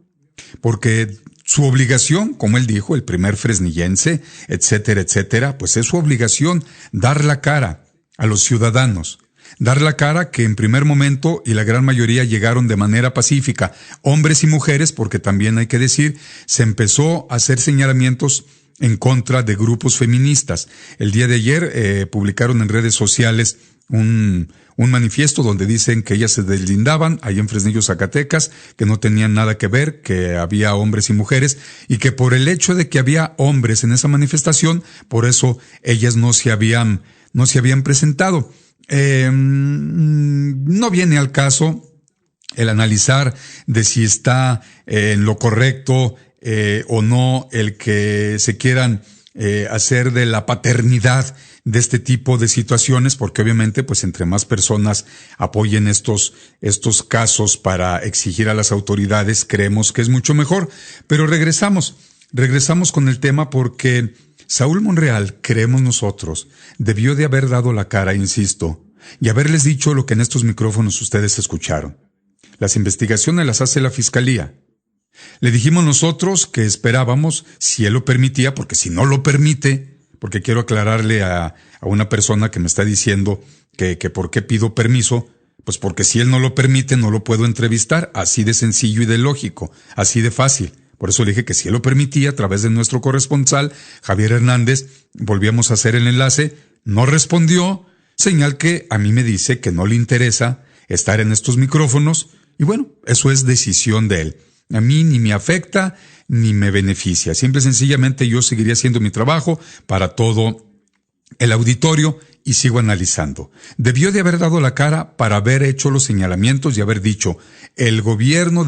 porque su obligación, como él dijo, el primer fresnillense, etcétera, etcétera, pues es su obligación dar la cara a los ciudadanos. Dar la cara que en primer momento, y la gran mayoría llegaron de manera pacífica, hombres y mujeres, porque también hay que decir, se empezó a hacer señalamientos en contra de grupos feministas. El día de ayer publicaron en redes sociales un manifiesto donde dicen que ellas se deslindaban ahí en Fresnillo, Zacatecas, que no tenían nada que ver, que había hombres y mujeres, y que por el hecho de que había hombres en esa manifestación, por eso ellas no se habían presentado. No viene al caso el analizar de si está en lo correcto o no el que se quieran hacer de la paternidad de este tipo de situaciones, porque obviamente pues entre más personas apoyen estos casos para exigir a las autoridades, creemos que es mucho mejor. Pero regresamos con el tema porque Saúl Monreal, creemos nosotros, debió de haber dado la cara, insisto, y haberles dicho lo que en estos micrófonos ustedes escucharon. Las investigaciones las hace la Fiscalía. Le dijimos nosotros que esperábamos, si él lo permitía, porque si no lo permite, porque quiero aclararle a una persona que me está diciendo que por qué pido permiso, pues porque si él no lo permite no lo puedo entrevistar, así de sencillo y de lógico, así de fácil. Por eso le dije que si él lo permitía, a través de nuestro corresponsal, Javier Hernández, volvíamos a hacer el enlace, no respondió, señal que a mí me dice que no le interesa estar en estos micrófonos, y bueno, eso es decisión de él. A mí ni me afecta ni me beneficia. Simple y sencillamente yo seguiría haciendo mi trabajo para todo el auditorio y sigo analizando. Debió de haber dado la cara para haber hecho los señalamientos y haber dicho, el gobierno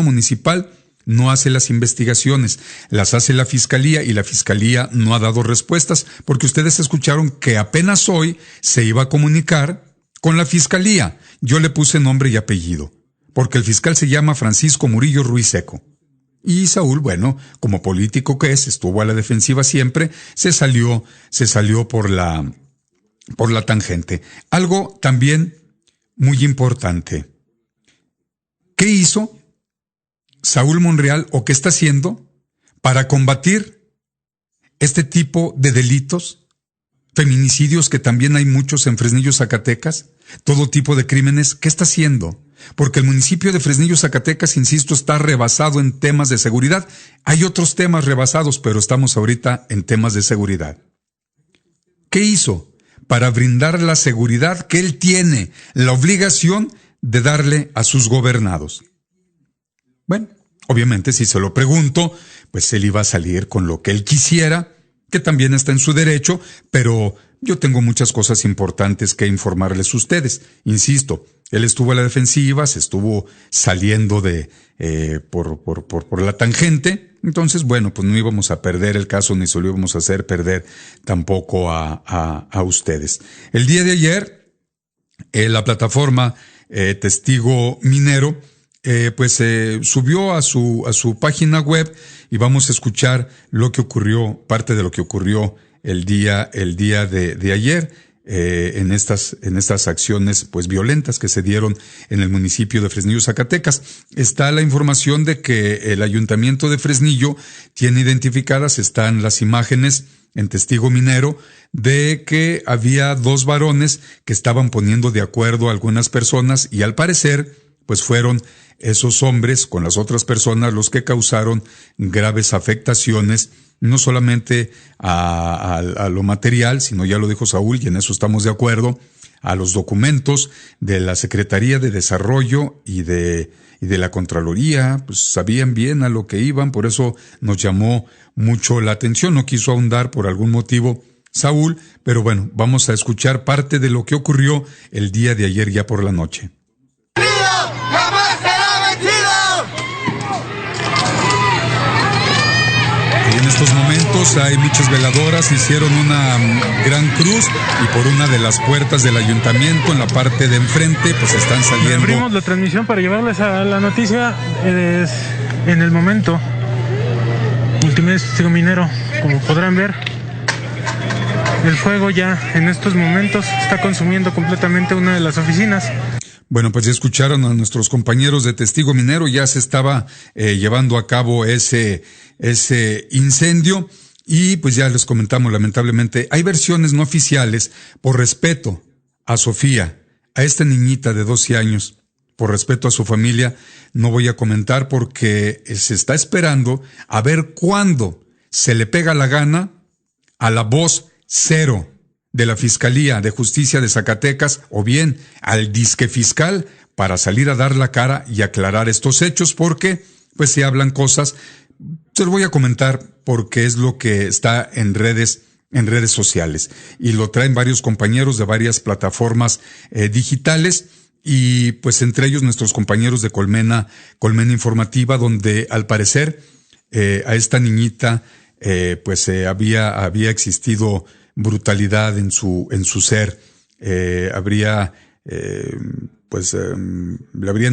municipal no hace las investigaciones, las hace la Fiscalía y la Fiscalía no ha dado respuestas porque ustedes escucharon que apenas hoy se iba a comunicar con la Fiscalía. Yo le puse nombre y apellido, porque el fiscal se llama Francisco Murillo Ruiz Seco. Y Saúl, bueno, como político que es, estuvo a la defensiva siempre, se salió por la tangente. Algo también muy importante. ¿Qué hizo Saúl Monreal o qué está haciendo para combatir este tipo de delitos? Feminicidios, que también hay muchos en Fresnillo, Zacatecas, todo tipo de crímenes. ¿Qué está haciendo? Porque el municipio de Fresnillo, Zacatecas, insisto, está rebasado en temas de seguridad. Hay otros temas rebasados, pero estamos ahorita en temas de seguridad. ¿Qué hizo para brindar la seguridad que él tiene la obligación de darle a sus gobernados? Bueno, obviamente si se lo pregunto, pues él iba a salir con lo que él quisiera, que también está en su derecho, pero yo tengo muchas cosas importantes que informarles a ustedes. Insisto, él estuvo a la defensiva, se estuvo saliendo por la tangente, entonces bueno, pues no íbamos a perder el caso ni se lo íbamos a hacer perder tampoco a ustedes. El día de ayer, la plataforma Testigo Minero subió a su página web y vamos a escuchar lo que ocurrió, parte de lo que ocurrió el día de ayer en estas acciones pues violentas que se dieron en el municipio de Fresnillo, Zacatecas. Está la información de que el ayuntamiento de Fresnillo tiene identificadas, están las imágenes en Testigo Minero, de que había 2 varones que estaban poniendo de acuerdo a algunas personas y al parecer pues fueron esos hombres con las otras personas los que causaron graves afectaciones, no solamente a lo material, sino ya lo dijo Saúl y en eso estamos de acuerdo, a los documentos de la Secretaría de Desarrollo y de la Contraloría, pues sabían bien a lo que iban, por eso nos llamó mucho la atención. No quiso ahondar por algún motivo Saúl, pero bueno, vamos a escuchar parte de lo que ocurrió el día de ayer ya por la noche. En estos momentos hay muchas veladoras, hicieron una gran cruz y por una de las puertas del ayuntamiento en la parte de enfrente pues están saliendo. Abrimos la transmisión para llevarles a la noticia en el momento. Multimedia Testigo Minero, como podrán ver, el fuego ya en estos momentos está consumiendo completamente una de las oficinas. Bueno, pues ya escucharon a nuestros compañeros de Testigo Minero, ya se estaba llevando a cabo ese incendio y pues ya les comentamos, lamentablemente, hay versiones no oficiales por respeto a Sofía, a esta niñita de 12 años, por respeto a su familia, no voy a comentar porque se está esperando a ver cuándo se le pega la gana a la voz cero de la Fiscalía de Justicia de Zacatecas o bien al disque fiscal para salir a dar la cara y aclarar estos hechos porque pues se hablan cosas. Se los voy a comentar porque es lo que está en redes sociales y lo traen varios compañeros de varias plataformas digitales y pues entre ellos nuestros compañeros de Colmena Informativa, donde al parecer a esta niñita había existido brutalidad en su ser, le habrían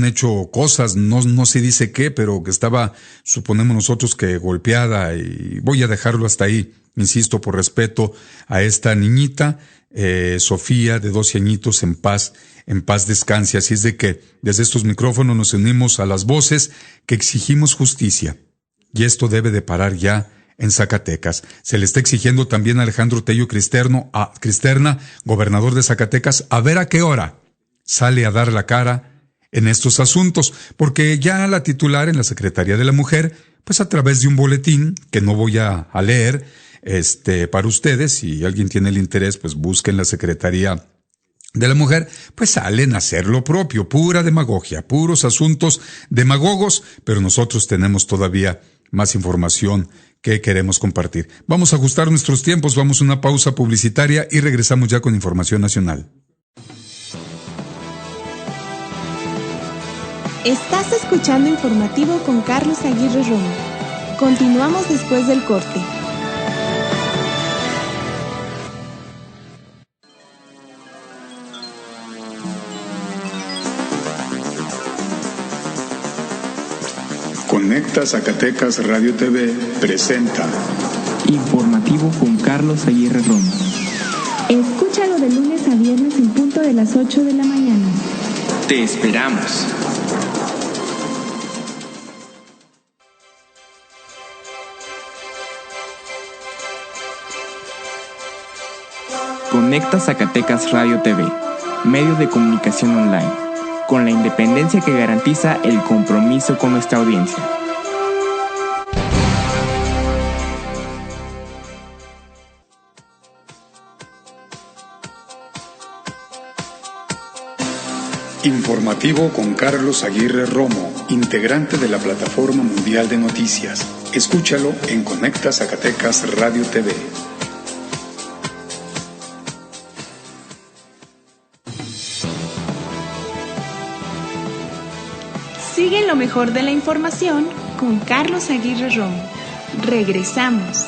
hecho cosas, no se dice qué, pero que estaba, suponemos nosotros que golpeada, y voy a dejarlo hasta ahí, insisto, por respeto a esta niñita, Sofía, de 12 añitos, en paz descanse. Así es de que desde estos micrófonos nos unimos a las voces que exigimos justicia, y esto debe de parar ya en Zacatecas. Se le está exigiendo también a Alejandro Tello Cristerna, gobernador de Zacatecas, a ver a qué hora sale a dar la cara en estos asuntos, porque ya la titular en la Secretaría de la Mujer, pues a través de un boletín que no voy a leer, para ustedes, si alguien tiene el interés, pues busquen la Secretaría de la Mujer, pues salen a hacer lo propio, pura demagogia, puros asuntos demagogos, pero nosotros tenemos todavía más información que queremos compartir. Vamos a ajustar nuestros tiempos, vamos a una pausa publicitaria y regresamos ya con información nacional. Estás escuchando Informativo con Carlos Aguirre Romo. Continuamos después del corte. Conecta Zacatecas Radio TV presenta Informativo con Carlos Aguirre Romo. Escúchalo de lunes a viernes en punto de las 8 de la mañana. Te esperamos. Conecta Zacatecas Radio TV, medio de comunicación online, con la independencia que garantiza el compromiso con nuestra audiencia. Informativo con Carlos Aguirre Romo, integrante de la Plataforma Mundial de Noticias. Escúchalo en Conecta Zacatecas Radio TV. Sigue lo mejor de la información con Carlos Aguirre Romo. Regresamos.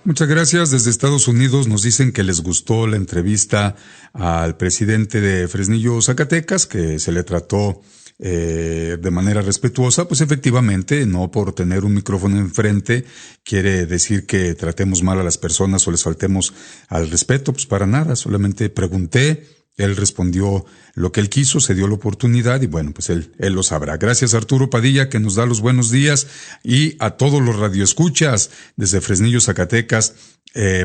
Muchas gracias. Desde Estados Unidos nos dicen que les gustó la entrevista al presidente de Fresnillo, Zacatecas, que se le trató de manera respetuosa. Pues efectivamente, no por tener un micrófono enfrente quiere decir que tratemos mal a las personas o les faltemos al respeto. Pues para nada, solamente pregunté. Él respondió lo que él quiso, se dio la oportunidad y bueno, pues él lo sabrá. Gracias a Arturo Padilla que nos da los buenos días y a todos los radioescuchas desde Fresnillo, Zacatecas,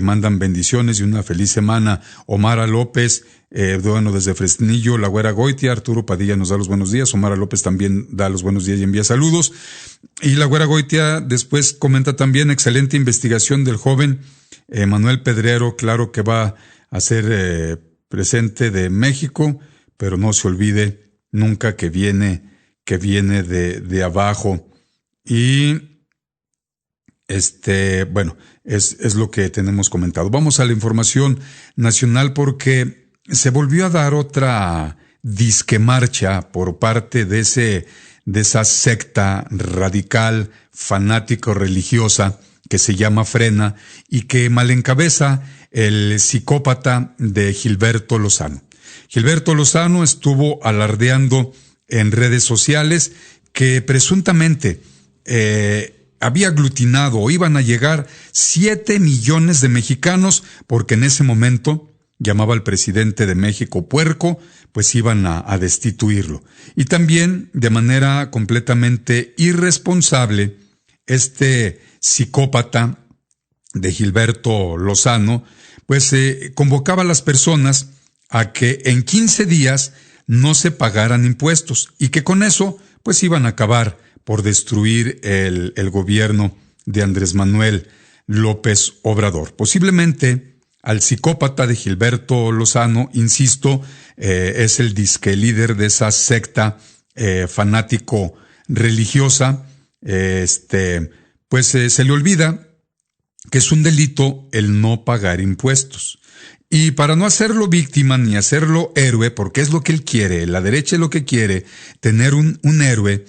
mandan bendiciones y una feliz semana. Omara López, desde Fresnillo, La Güera Goitia, Arturo Padilla nos da los buenos días, Omara López también da los buenos días y envía saludos. Y La Güera Goitia después comenta también, excelente investigación del joven Manuel Pedrero, claro que va presente de México, pero no se olvide nunca que viene de abajo. Y bueno, es lo que tenemos comentado. Vamos a la información nacional porque se volvió a dar otra disque marcha por parte de esa secta radical, fanático religiosa que se llama Frena y que mal encabeza el psicópata de Gilberto Lozano. Gilberto Lozano estuvo alardeando en redes sociales que presuntamente había aglutinado o iban a llegar 7 millones de mexicanos porque en ese momento llamaba al presidente de México puerco, pues iban a destituirlo. Y también de manera completamente irresponsable, este psicópata de Gilberto Lozano, pues convocaba a las personas a que en 15 días no se pagaran impuestos y que con eso pues iban a acabar por destruir el gobierno de Andrés Manuel López Obrador. Posiblemente al psicópata de Gilberto Lozano, insisto, es el disque líder de esa secta fanático religiosa, pues se le olvida que es un delito el no pagar impuestos. Y para no hacerlo víctima ni hacerlo héroe, porque es lo que él quiere, la derecha es lo que quiere, tener un héroe,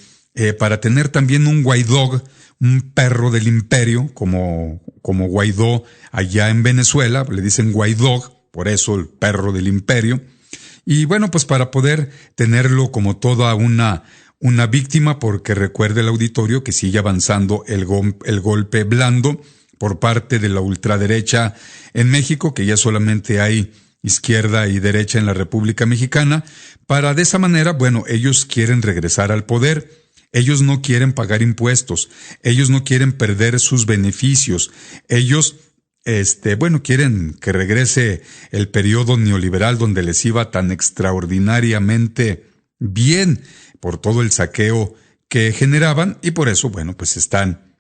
para tener también un Guaidó, un perro del imperio, como Guaidó allá en Venezuela, le dicen Guaidó, por eso el perro del imperio. Y bueno, pues para poder tenerlo como toda una víctima, porque recuerde el auditorio que sigue avanzando el golpe blando por parte de la ultraderecha en México, que ya solamente hay izquierda y derecha en la República Mexicana, para de esa manera, bueno, ellos quieren regresar al poder. Ellos no quieren pagar impuestos, ellos no quieren perder sus beneficios, ellos, quieren que regrese el periodo neoliberal donde les iba tan extraordinariamente bien por todo el saqueo que generaban y por eso, bueno, pues están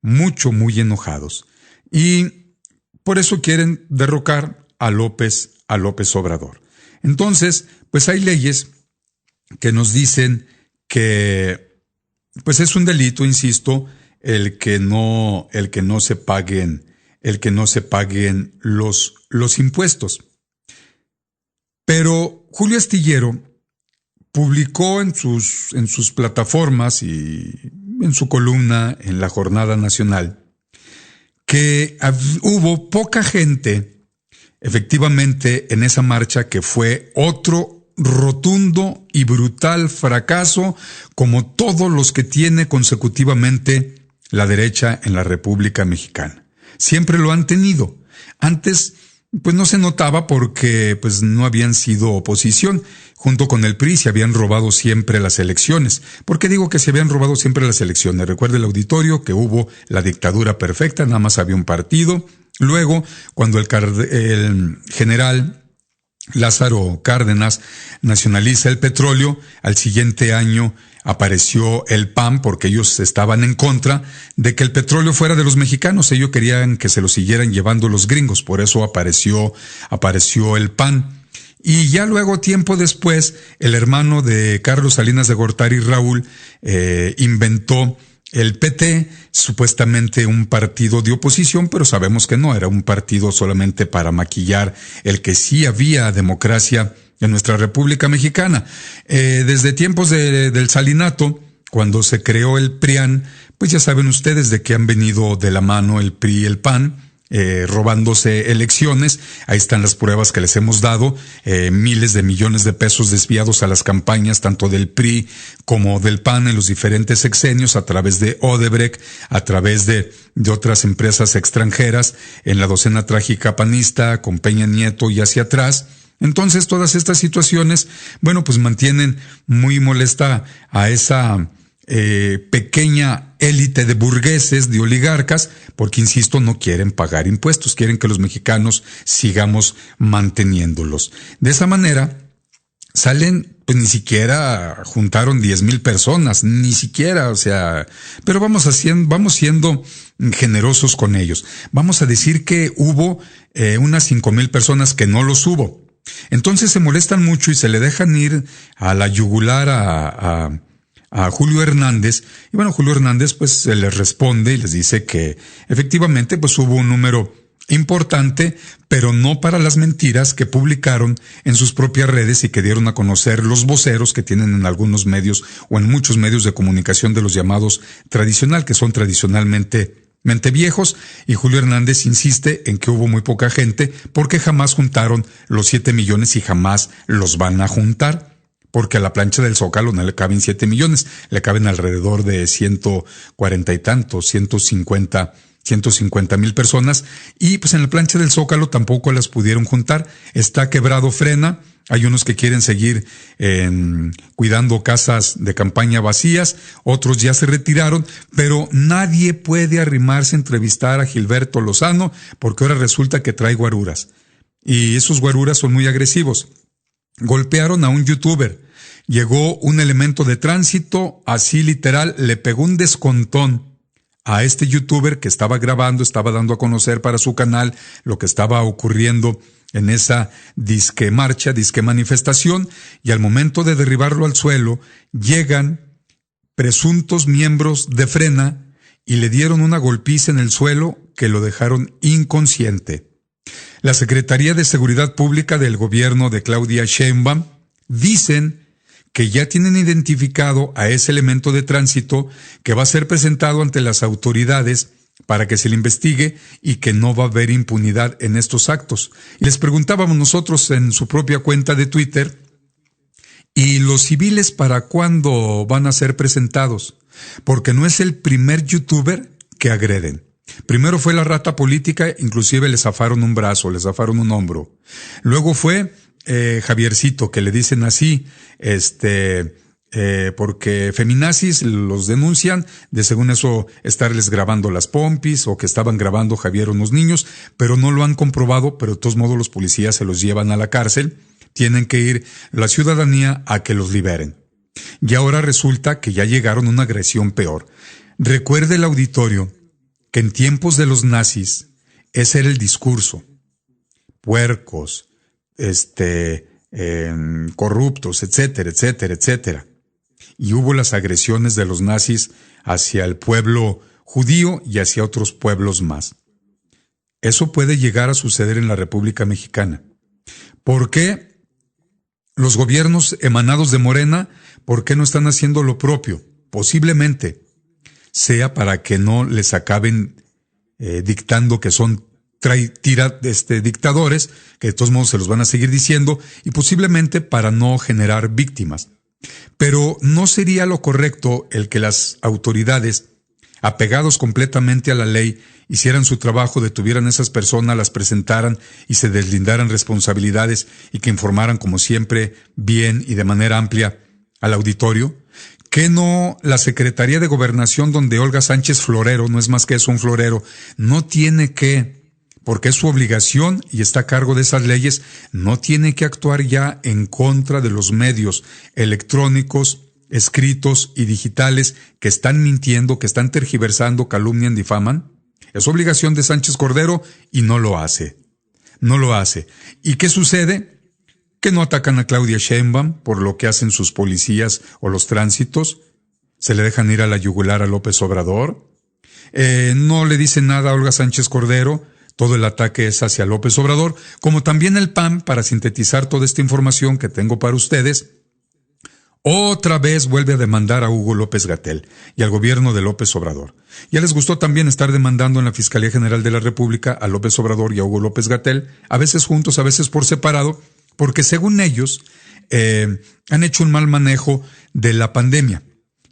muy enojados. Y por eso quieren derrocar a López Obrador. Entonces, pues hay leyes que nos dicen que pues es un delito, insisto, el que no se paguen los impuestos. Pero Julio Astillero publicó en sus plataformas y en su columna en La Jornada Nacional que hubo poca gente efectivamente en esa marcha, que fue otro rotundo y brutal fracaso, como todos los que tiene consecutivamente la derecha en la República Mexicana. Siempre lo han tenido. Antes, pues no se notaba porque pues no habían sido oposición. Junto con el PRI se habían robado siempre las elecciones. ¿Por qué digo que se habían robado siempre las elecciones? Recuerde el auditorio que hubo la dictadura perfecta, nada más había un partido. Luego, cuando el general Lázaro Cárdenas nacionaliza el petróleo, al siguiente año apareció el PAN porque ellos estaban en contra de que el petróleo fuera de los mexicanos. Ellos querían que se lo siguieran llevando los gringos, por eso apareció el PAN. Y ya luego, tiempo después, el hermano de Carlos Salinas de Gortari, Raúl, inventó el PT, supuestamente un partido de oposición, pero sabemos que no, era un partido solamente para maquillar el que sí había democracia en nuestra República Mexicana. Desde tiempos del Salinato, cuando se creó el PRIAN, pues ya saben ustedes de que han venido de la mano el PRI y el PAN, robándose elecciones. Ahí están las pruebas que les hemos dado, miles de millones de pesos desviados a las campañas tanto del PRI como del PAN en los diferentes sexenios a través de Odebrecht, a través de otras empresas extranjeras, en la docena trágica panista, con Peña Nieto y hacia atrás. Entonces todas estas situaciones, bueno, pues mantienen muy molesta a esa pequeña élite de burgueses, de oligarcas, porque, insisto, no quieren pagar impuestos, quieren que los mexicanos sigamos manteniéndolos. De esa manera, salen, pues ni siquiera juntaron 10,000 personas, ni siquiera, o sea, pero vamos siendo generosos con ellos. Vamos a decir que hubo unas 5,000 personas que no los hubo. Entonces se molestan mucho y se le dejan ir a la yugular a Julio Hernández. Y bueno, Julio Hernández pues se les responde y les dice que efectivamente pues hubo un número importante, pero no para las mentiras que publicaron en sus propias redes y que dieron a conocer los voceros que tienen en algunos medios o en muchos medios de comunicación de los llamados tradicional, que son tradicionalmente viejos. Y Julio Hernández insiste en que hubo muy poca gente porque jamás juntaron los 7 millones y jamás los van a juntar, porque a la plancha del Zócalo no le caben 7 millones, le caben alrededor de 140 y tantos, 150,000 personas, y pues en la plancha del Zócalo tampoco las pudieron juntar. Está quebrado Frena. Hay unos que quieren seguir cuidando casas de campaña vacías, otros ya se retiraron, pero nadie puede arrimarse a entrevistar a Gilberto Lozano porque ahora resulta que trae guaruras. Y esos guaruras son muy agresivos. Golpearon a un youtuber. Llegó un elemento de tránsito, así literal, le pegó un descontón a este youtuber que estaba grabando, estaba dando a conocer para su canal lo que estaba ocurriendo en esa disque marcha, disque manifestación, y al momento de derribarlo al suelo, llegan presuntos miembros de Frena y le dieron una golpiza en el suelo que lo dejaron inconsciente. La Secretaría de Seguridad Pública del gobierno de Claudia Sheinbaum dicen que ya tienen identificado a ese elemento de tránsito que va a ser presentado ante las autoridades para que se le investigue y que no va a haber impunidad en estos actos. Y les preguntábamos nosotros en su propia cuenta de Twitter, ¿y los civiles para cuándo van a ser presentados? Porque no es el primer youtuber que agreden. Primero fue la rata política, inclusive le zafaron un brazo, le zafaron un hombro. Luego fue Javiercito, que le dicen así, porque feminazis los denuncian de, según eso, estarles grabando las pompis o que estaban grabando Javier unos niños, pero no lo han comprobado, pero de todos modos los policías se los llevan a la cárcel, tienen que ir la ciudadanía a que los liberen. Y ahora resulta que ya llegaron a una agresión peor. Recuerde el auditorio que en tiempos de los nazis ese era el discurso. Puercos, corruptos, etcétera, etcétera, etcétera. Y hubo las agresiones de los nazis hacia el pueblo judío y hacia otros pueblos más. Eso puede llegar a suceder en la República Mexicana. ¿Por qué los gobiernos emanados de Morena, por qué no están haciendo lo propio? Posiblemente sea para que no les acaben dictando que son dictadores, que de todos modos se los van a seguir diciendo, y posiblemente para no generar víctimas. Pero no sería lo correcto el que las autoridades, apegados completamente a la ley, hicieran su trabajo, detuvieran a esas personas, las presentaran y se deslindaran responsabilidades y que informaran como siempre bien y de manera amplia al auditorio. ¿Que no la Secretaría de Gobernación, donde Olga Sánchez Florero, no es más que eso, un florero, no tiene que, porque es su obligación y está a cargo de esas leyes, no tiene que actuar ya en contra de los medios electrónicos, escritos y digitales que están mintiendo, que están tergiversando, calumnian, difaman? Es obligación de Sánchez Cordero y no lo hace. No lo hace. ¿Y qué sucede? Que no atacan a Claudia Sheinbaum por lo que hacen sus policías o los tránsitos. Se le dejan ir a la yugular a López Obrador. No le dicen nada a Olga Sánchez Cordero. Todo el ataque es hacia López Obrador, como también el PAN, para sintetizar toda esta información que tengo para ustedes, otra vez vuelve a demandar a Hugo López-Gatell y al gobierno de López Obrador. Ya les gustó también estar demandando en la Fiscalía General de la República a López Obrador y a Hugo López-Gatell, a veces juntos, a veces por separado, porque según ellos han hecho un mal manejo de la pandemia.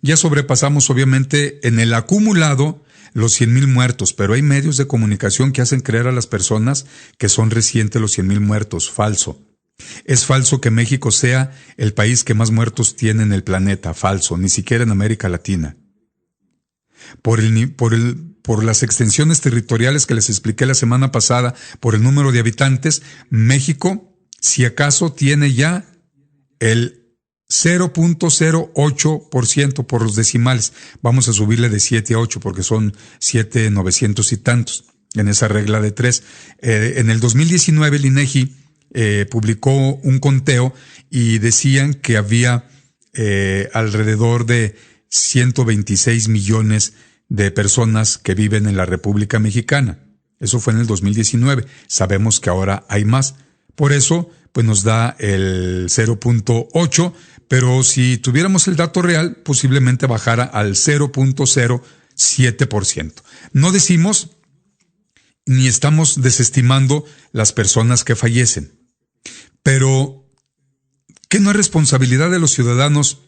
Ya sobrepasamos obviamente en el acumulado los 100,000 muertos, pero hay medios de comunicación que hacen creer a las personas que son recientes los 100,000 muertos. Falso. Es falso que México sea el país que más muertos tiene en el planeta. Falso. Ni siquiera en América Latina. Por las extensiones territoriales que les expliqué la semana pasada, por el número de habitantes, México, si acaso, tiene ya el 0.08% por los decimales. Vamos a subirle de 7 a 8 porque son 7,900 y tantos en esa regla de 3. En el 2019 el INEGI publicó un conteo y decían que había alrededor de 126 millones de personas que viven en la República Mexicana. Eso fue en el 2019. Sabemos que ahora hay más. Por eso, pues nos da el 0.8, pero si tuviéramos el dato real, posiblemente bajara al 0.07%. No decimos ni estamos desestimando las personas que fallecen, pero ¿qué no es responsabilidad de los ciudadanos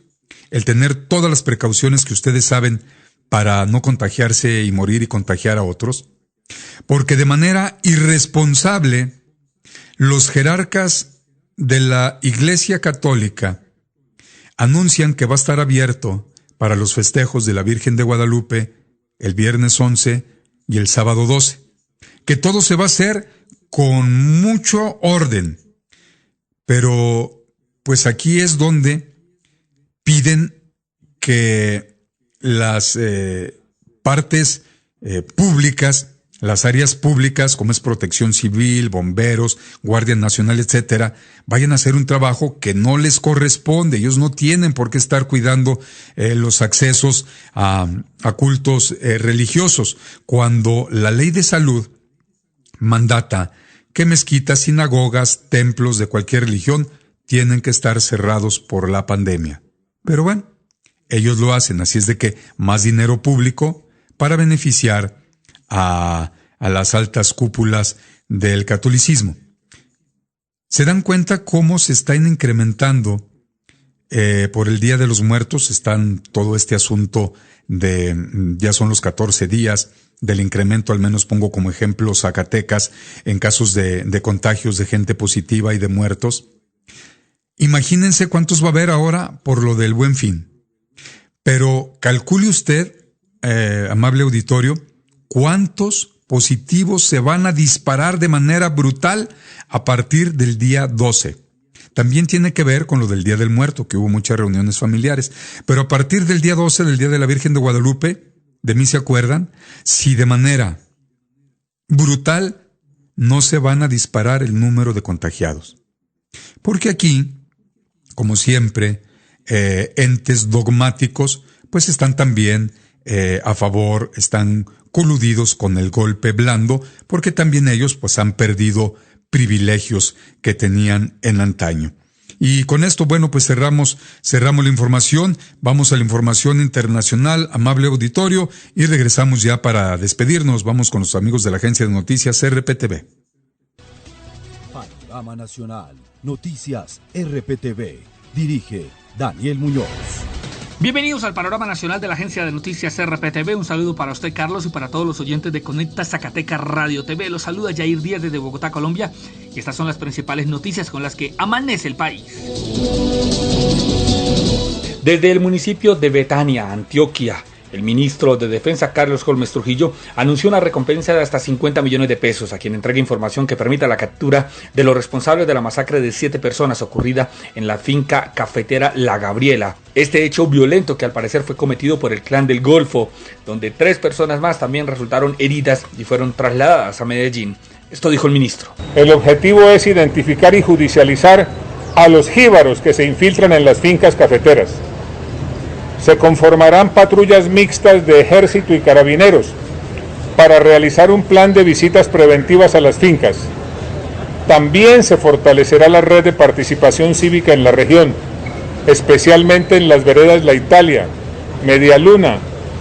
el tener todas las precauciones que ustedes saben para no contagiarse y morir y contagiar a otros? Porque de manera irresponsable, los jerarcas de la Iglesia Católica anuncian que va a estar abierto para los festejos de la Virgen de Guadalupe el viernes 11 y el sábado 12. Que todo se va a hacer con mucho orden. Pero, pues aquí es donde piden que las partes públicas, las áreas públicas, como es Protección Civil, bomberos, Guardia Nacional, etcétera, vayan a hacer un trabajo que no les corresponde. Ellos no tienen por qué estar cuidando los accesos a cultos religiosos, cuando la ley de salud mandata que mezquitas, sinagogas, templos de cualquier religión tienen que estar cerrados por la pandemia. Pero bueno, ellos lo hacen, así es de que más dinero público para beneficiar a las altas cúpulas del catolicismo. ¿Se dan cuenta cómo se están incrementando por el Día de los Muertos? Están todo este asunto de, ya son los 14 días del incremento, al menos pongo como ejemplo Zacatecas, en casos de contagios de gente positiva y de muertos. Imagínense cuántos va a haber ahora por lo del Buen Fin. Pero calcule usted, amable auditorio, cuántos positivos se van a disparar de manera brutal a partir del día 12. También tiene que ver con lo del Día del Muerto, que hubo muchas reuniones familiares. Pero a partir del día 12, del Día de la Virgen de Guadalupe, de mí se acuerdan, si de manera brutal no se van a disparar el número de contagiados. Porque aquí, como siempre, entes dogmáticos, pues están también a favor, están coludidos con el golpe blando, porque también ellos pues han perdido privilegios que tenían en antaño. Y con esto, bueno, pues cerramos la información, vamos a la información internacional, amable auditorio, y regresamos ya para despedirnos. Vamos con los amigos de la agencia de noticias RPTV. Panorama Nacional, Noticias RPTV, dirige Daniel Muñoz. Bienvenidos al Panorama Nacional de la Agencia de Noticias RPTV. Un saludo para usted, Carlos, y para todos los oyentes de Conecta Zacatecas Radio TV. Los saluda Jair Díaz desde Bogotá, Colombia. Y estas son las principales noticias con las que amanece el país. Desde el municipio de Betania, Antioquia, el ministro de Defensa, Carlos Holmes Trujillo, anunció una recompensa de hasta 50 millones de pesos a quien entregue información que permita la captura de los responsables de la masacre de 7 personas ocurrida en la finca cafetera La Gabriela. Este hecho violento que al parecer fue cometido por el Clan del Golfo, donde 3 personas más también resultaron heridas y fueron trasladadas a Medellín. Esto dijo el ministro. El objetivo es identificar y judicializar a los jíbaros que se infiltran en las fincas cafeteras. Se conformarán patrullas mixtas de ejército y carabineros para realizar un plan de visitas preventivas a las fincas. También se fortalecerá la red de participación cívica en la región, especialmente en las veredas La Italia, Medialuna,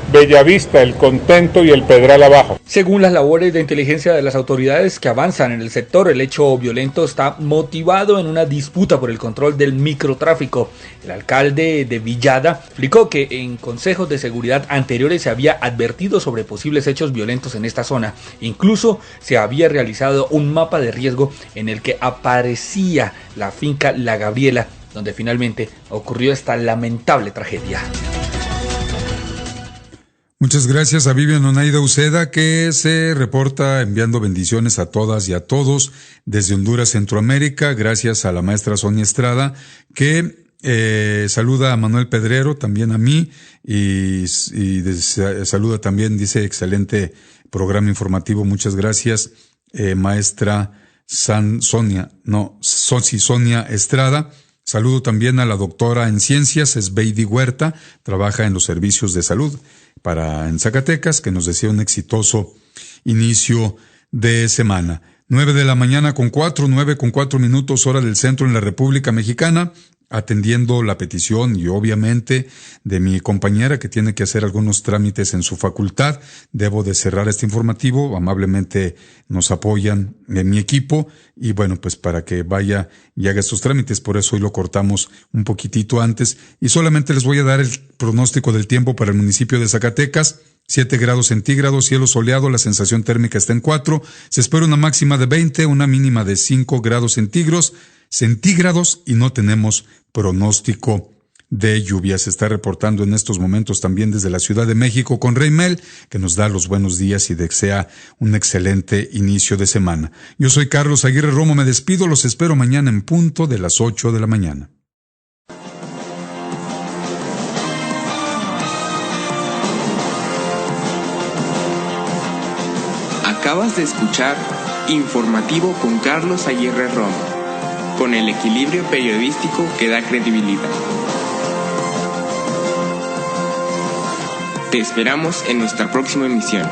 Bellavista, El Contento y El Pedral Abajo. Según las labores de inteligencia de las autoridades que avanzan en el sector, el hecho violento está motivado en una disputa por el control del microtráfico. El alcalde de Villada explicó que en consejos de seguridad anteriores se había advertido sobre posibles hechos violentos en esta zona. Incluso se había realizado un mapa de riesgo en el que aparecía la finca La Gabriela, donde finalmente ocurrió esta lamentable tragedia. Muchas gracias a Vivian Onaida Uceda, que se reporta enviando bendiciones a todas y a todos desde Honduras, Centroamérica. Gracias a la maestra Sonia Estrada, que saluda a Manuel Pedrero, también a mí, y saluda también, dice, excelente programa informativo, muchas gracias, maestra Sonia Estrada. Saludo también a la doctora en ciencias, Esbeidi Huerta, trabaja en los servicios de salud en Zacatecas, que nos desea un exitoso inicio de semana. 9:04 hora del centro en la República Mexicana, atendiendo la petición y obviamente de mi compañera que tiene que hacer algunos trámites en su facultad. Debo de cerrar este informativo, amablemente nos apoyan en mi equipo y bueno, pues para que vaya y haga estos trámites, por eso hoy lo cortamos un poquitito antes y solamente les voy a dar el pronóstico del tiempo para el municipio de Zacatecas. 7 grados centígrados, cielo soleado, la sensación térmica está en 4, se espera una máxima de 20, una mínima de 5 grados centígrados y no tenemos pronóstico de lluvia. Se está reportando en estos momentos también desde la Ciudad de México con Reymel, que nos da los buenos días y desea un excelente inicio de semana. Yo soy Carlos Aguirre Romo, me despido, los espero mañana en punto de las 8 de la mañana. Acabas de escuchar Informativo con Carlos Aguirre Romo, con el equilibrio periodístico que da credibilidad. Te esperamos en nuestra próxima emisión.